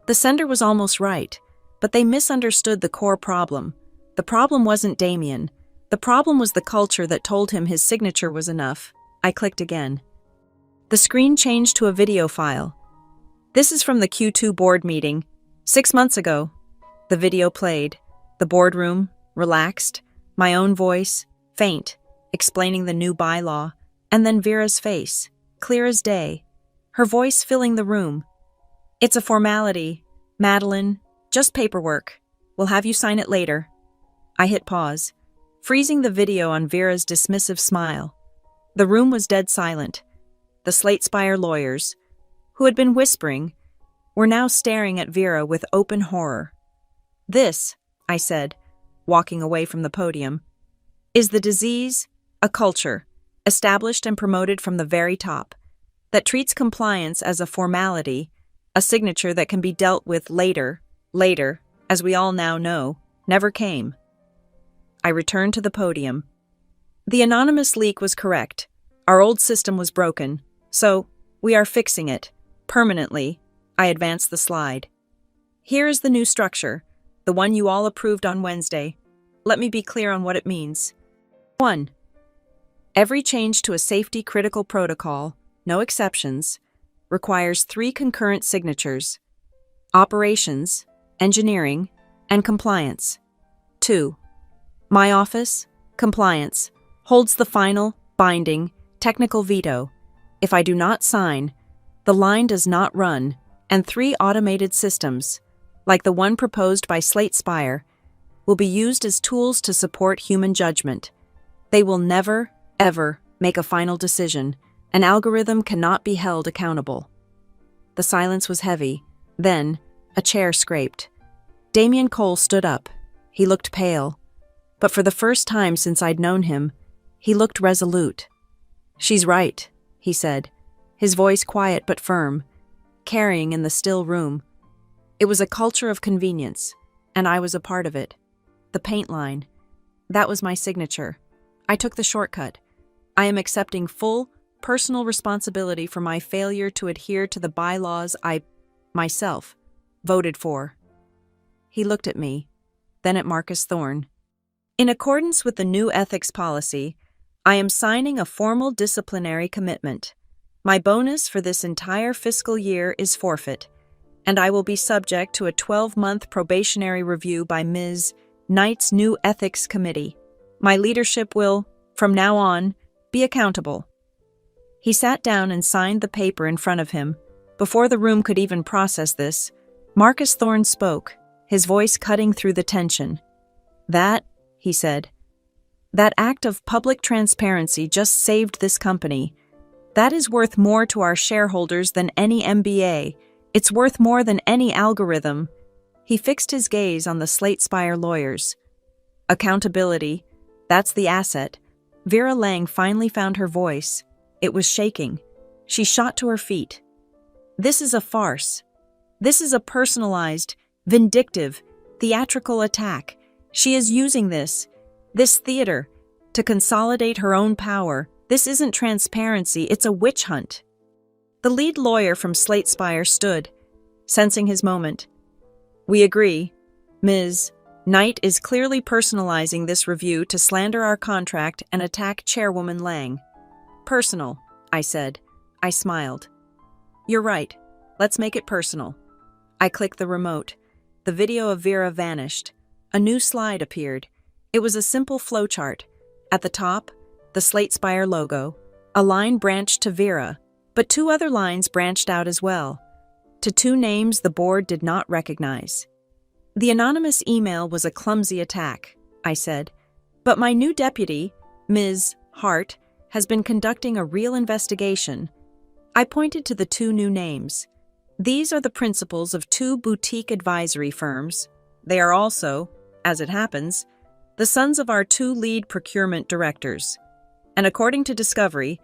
The sender was almost right, but they misunderstood the core problem. The problem wasn't Damien. The problem was the culture that told him his signature was enough. I clicked again. The screen changed to a video file. "This is from the Q2 board meeting, 6 months ago." The video played. The boardroom, relaxed, my own voice, faint, explaining the new bylaw, and then Vera's face, clear as day, her voice filling the room. "It's a formality, Madeline, just paperwork. We'll have you sign it later." I hit pause, freezing the video on Vera's dismissive smile. The room was dead silent. The Slate Spire lawyers, who had been whispering, were now staring at Vera with open horror. "This," I said, walking away from the podium, "is the disease, a culture, established and promoted from the very top, that treats compliance as a formality, a signature that can be dealt with later, as we all now know, never came." I returned to the podium. The anonymous leak was correct. Our old system was broken, so we are fixing it, permanently. I advanced the slide. "Here is the new structure, the one you all approved on Wednesday. Let me be clear on what it means. 1. Every change to a safety-critical protocol, no exceptions, requires 3 concurrent signatures: operations, engineering, and compliance. 2. My office, compliance, holds the final, binding, technical veto. If I do not sign, the line does not run, and 3 automated systems, like the one proposed by Slate Spire, will be used as tools to support human judgment. They will never, ever make a final decision. An algorithm cannot be held accountable." The silence was heavy. Then, a chair scraped. Damien Cole stood up. He looked pale. But for the first time since I'd known him, he looked resolute. "She's right," he said, his voice quiet but firm, carrying in the still room. It was a culture of convenience, and I was a part of it. The paint line. That was my signature. I took the shortcut. I am accepting full, personal responsibility for my failure to adhere to the bylaws I, myself, voted for. He looked at me, then at Marcus Thorne. "In accordance with the new ethics policy, I am signing a formal disciplinary commitment. My bonus for this entire fiscal year is forfeit, and I will be subject to a 12-month probationary review by Ms. Knight's new ethics committee. My leadership will, From now on, be accountable." He sat down and signed the paper in front of him. Before the room could even process this, Marcus Thorne spoke, his voice cutting through the tension. "That," he said, "that act of public transparency just saved this company. That is worth more to our shareholders than any MBA. It's worth more than any algorithm." He fixed his gaze on the Slate Spire lawyers. "Accountability, that's the asset." Vera Lang finally found her voice. It was shaking. She shot to her feet. "This is a farce. This is a personalized, vindictive, theatrical attack. She is using this theater, to consolidate her own power. This isn't transparency, it's a witch hunt." The lead lawyer from Slate Spire stood, sensing his moment. "We agree. Ms. Knight is clearly personalizing this review to slander our contract and attack Chairwoman Lang." "Personal," I said. I smiled. "You're right. Let's make it personal." I clicked the remote. The video of Vera vanished. A new slide appeared. It was a simple flowchart. At the top, the Slate Spire logo. A line branched to Vera, but two other lines branched out as well, to two names the board did not recognize. "The anonymous email was a clumsy attack," I said, "but my new deputy, Ms. Hart, has been conducting a real investigation." I pointed to the two new names. "These are the principals of two boutique advisory firms. They are also, as it happens, the sons of our two lead procurement directors. And according to Discovery,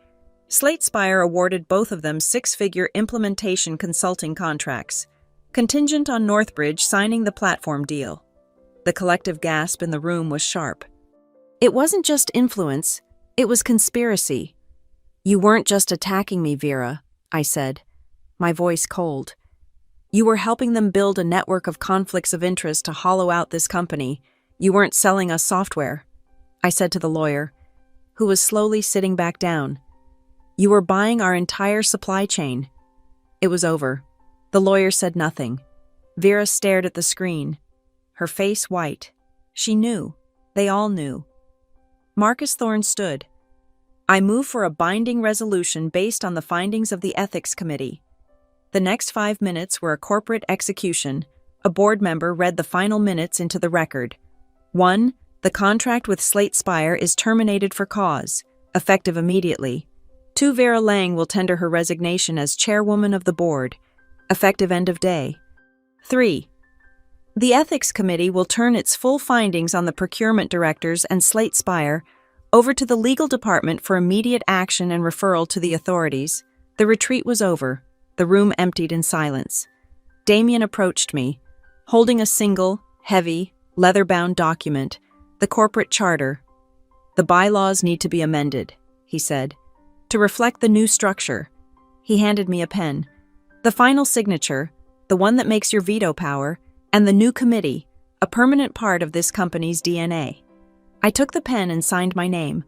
Slate Spire awarded both of them six-figure implementation consulting contracts, contingent on Northbridge signing the platform deal." The collective gasp in the room was sharp. It wasn't just influence, it was conspiracy. "You weren't just attacking me, Vera," I said, my voice cold. "You were helping them build a network of conflicts of interest to hollow out this company. You weren't selling us software," I said to the lawyer, who was slowly sitting back down. "You were buying our entire supply chain." It was over. The lawyer said nothing. Vera stared at the screen, her face white. She knew. They all knew. Marcus Thorne stood. "I move for a binding resolution based on the findings of the Ethics Committee." The next 5 minutes were a corporate execution. A board member read the final minutes into the record. 1. The contract with Slate Spire is terminated for cause, effective immediately. 2. Vera Lang will tender her resignation as chairwoman of the board, effective end of day. 3. The Ethics Committee will turn its full findings on the procurement directors and Slate Spire over to the legal department for immediate action and referral to the authorities. The retreat was over. The room emptied in silence. Damien approached me, holding a single, heavy, leather-bound document, the corporate charter. "The bylaws need to be amended," he said, "to reflect the new structure." He handed me a pen. "The final signature, the one that makes your veto power, and the new committee, a permanent part of this company's DNA." I took the pen and signed my name.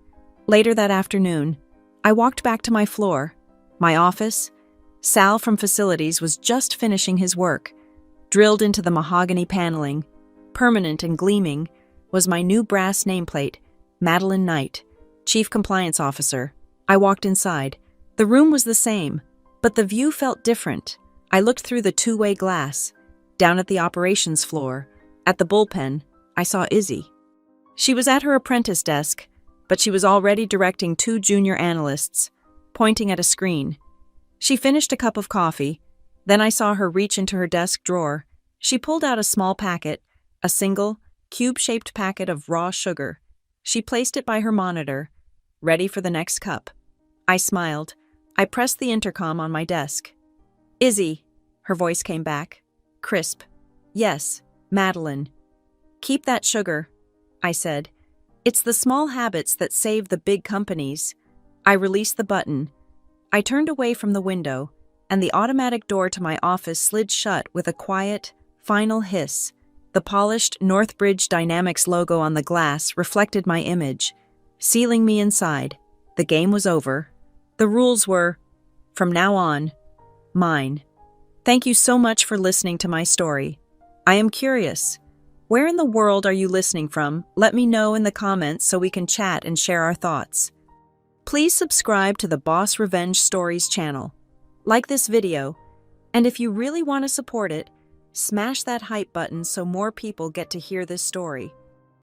Later that afternoon, I walked back to my floor, my office. Sal from facilities was just finishing his work. Drilled into the mahogany paneling, permanent and gleaming, was my new brass nameplate, Madeline Knight, Chief Compliance Officer. I walked inside. The room was the same, but the view felt different. I looked through the two-way glass. Down at the operations floor, at the bullpen, I saw Izzy. She was at her apprentice desk, but she was already directing 2 junior analysts, pointing at a screen. She finished a cup of coffee. Then I saw her reach into her desk drawer. She pulled out a small packet, a single, cube-shaped packet of raw sugar. She placed it by her monitor, ready for the next cup. I smiled. I pressed the intercom on my desk. "Izzy," her voice came back, crisp. "Yes, Madeline." "Keep that sugar," I said. "It's the small habits that save the big companies." I released the button. I turned away from the window, and the automatic door to my office slid shut with a quiet, final hiss. The polished Northbridge Dynamics logo on the glass reflected my image, sealing me inside. The game was over. The rules were, from now on, mine. Thank you so much for listening to my story. I am curious. Where in the world are you listening from? Let me know in the comments so we can chat and share our thoughts. Please subscribe to the Boss Revenge Stories channel. Like this video, and if you really want to support it, smash that hype button so more people get to hear this story.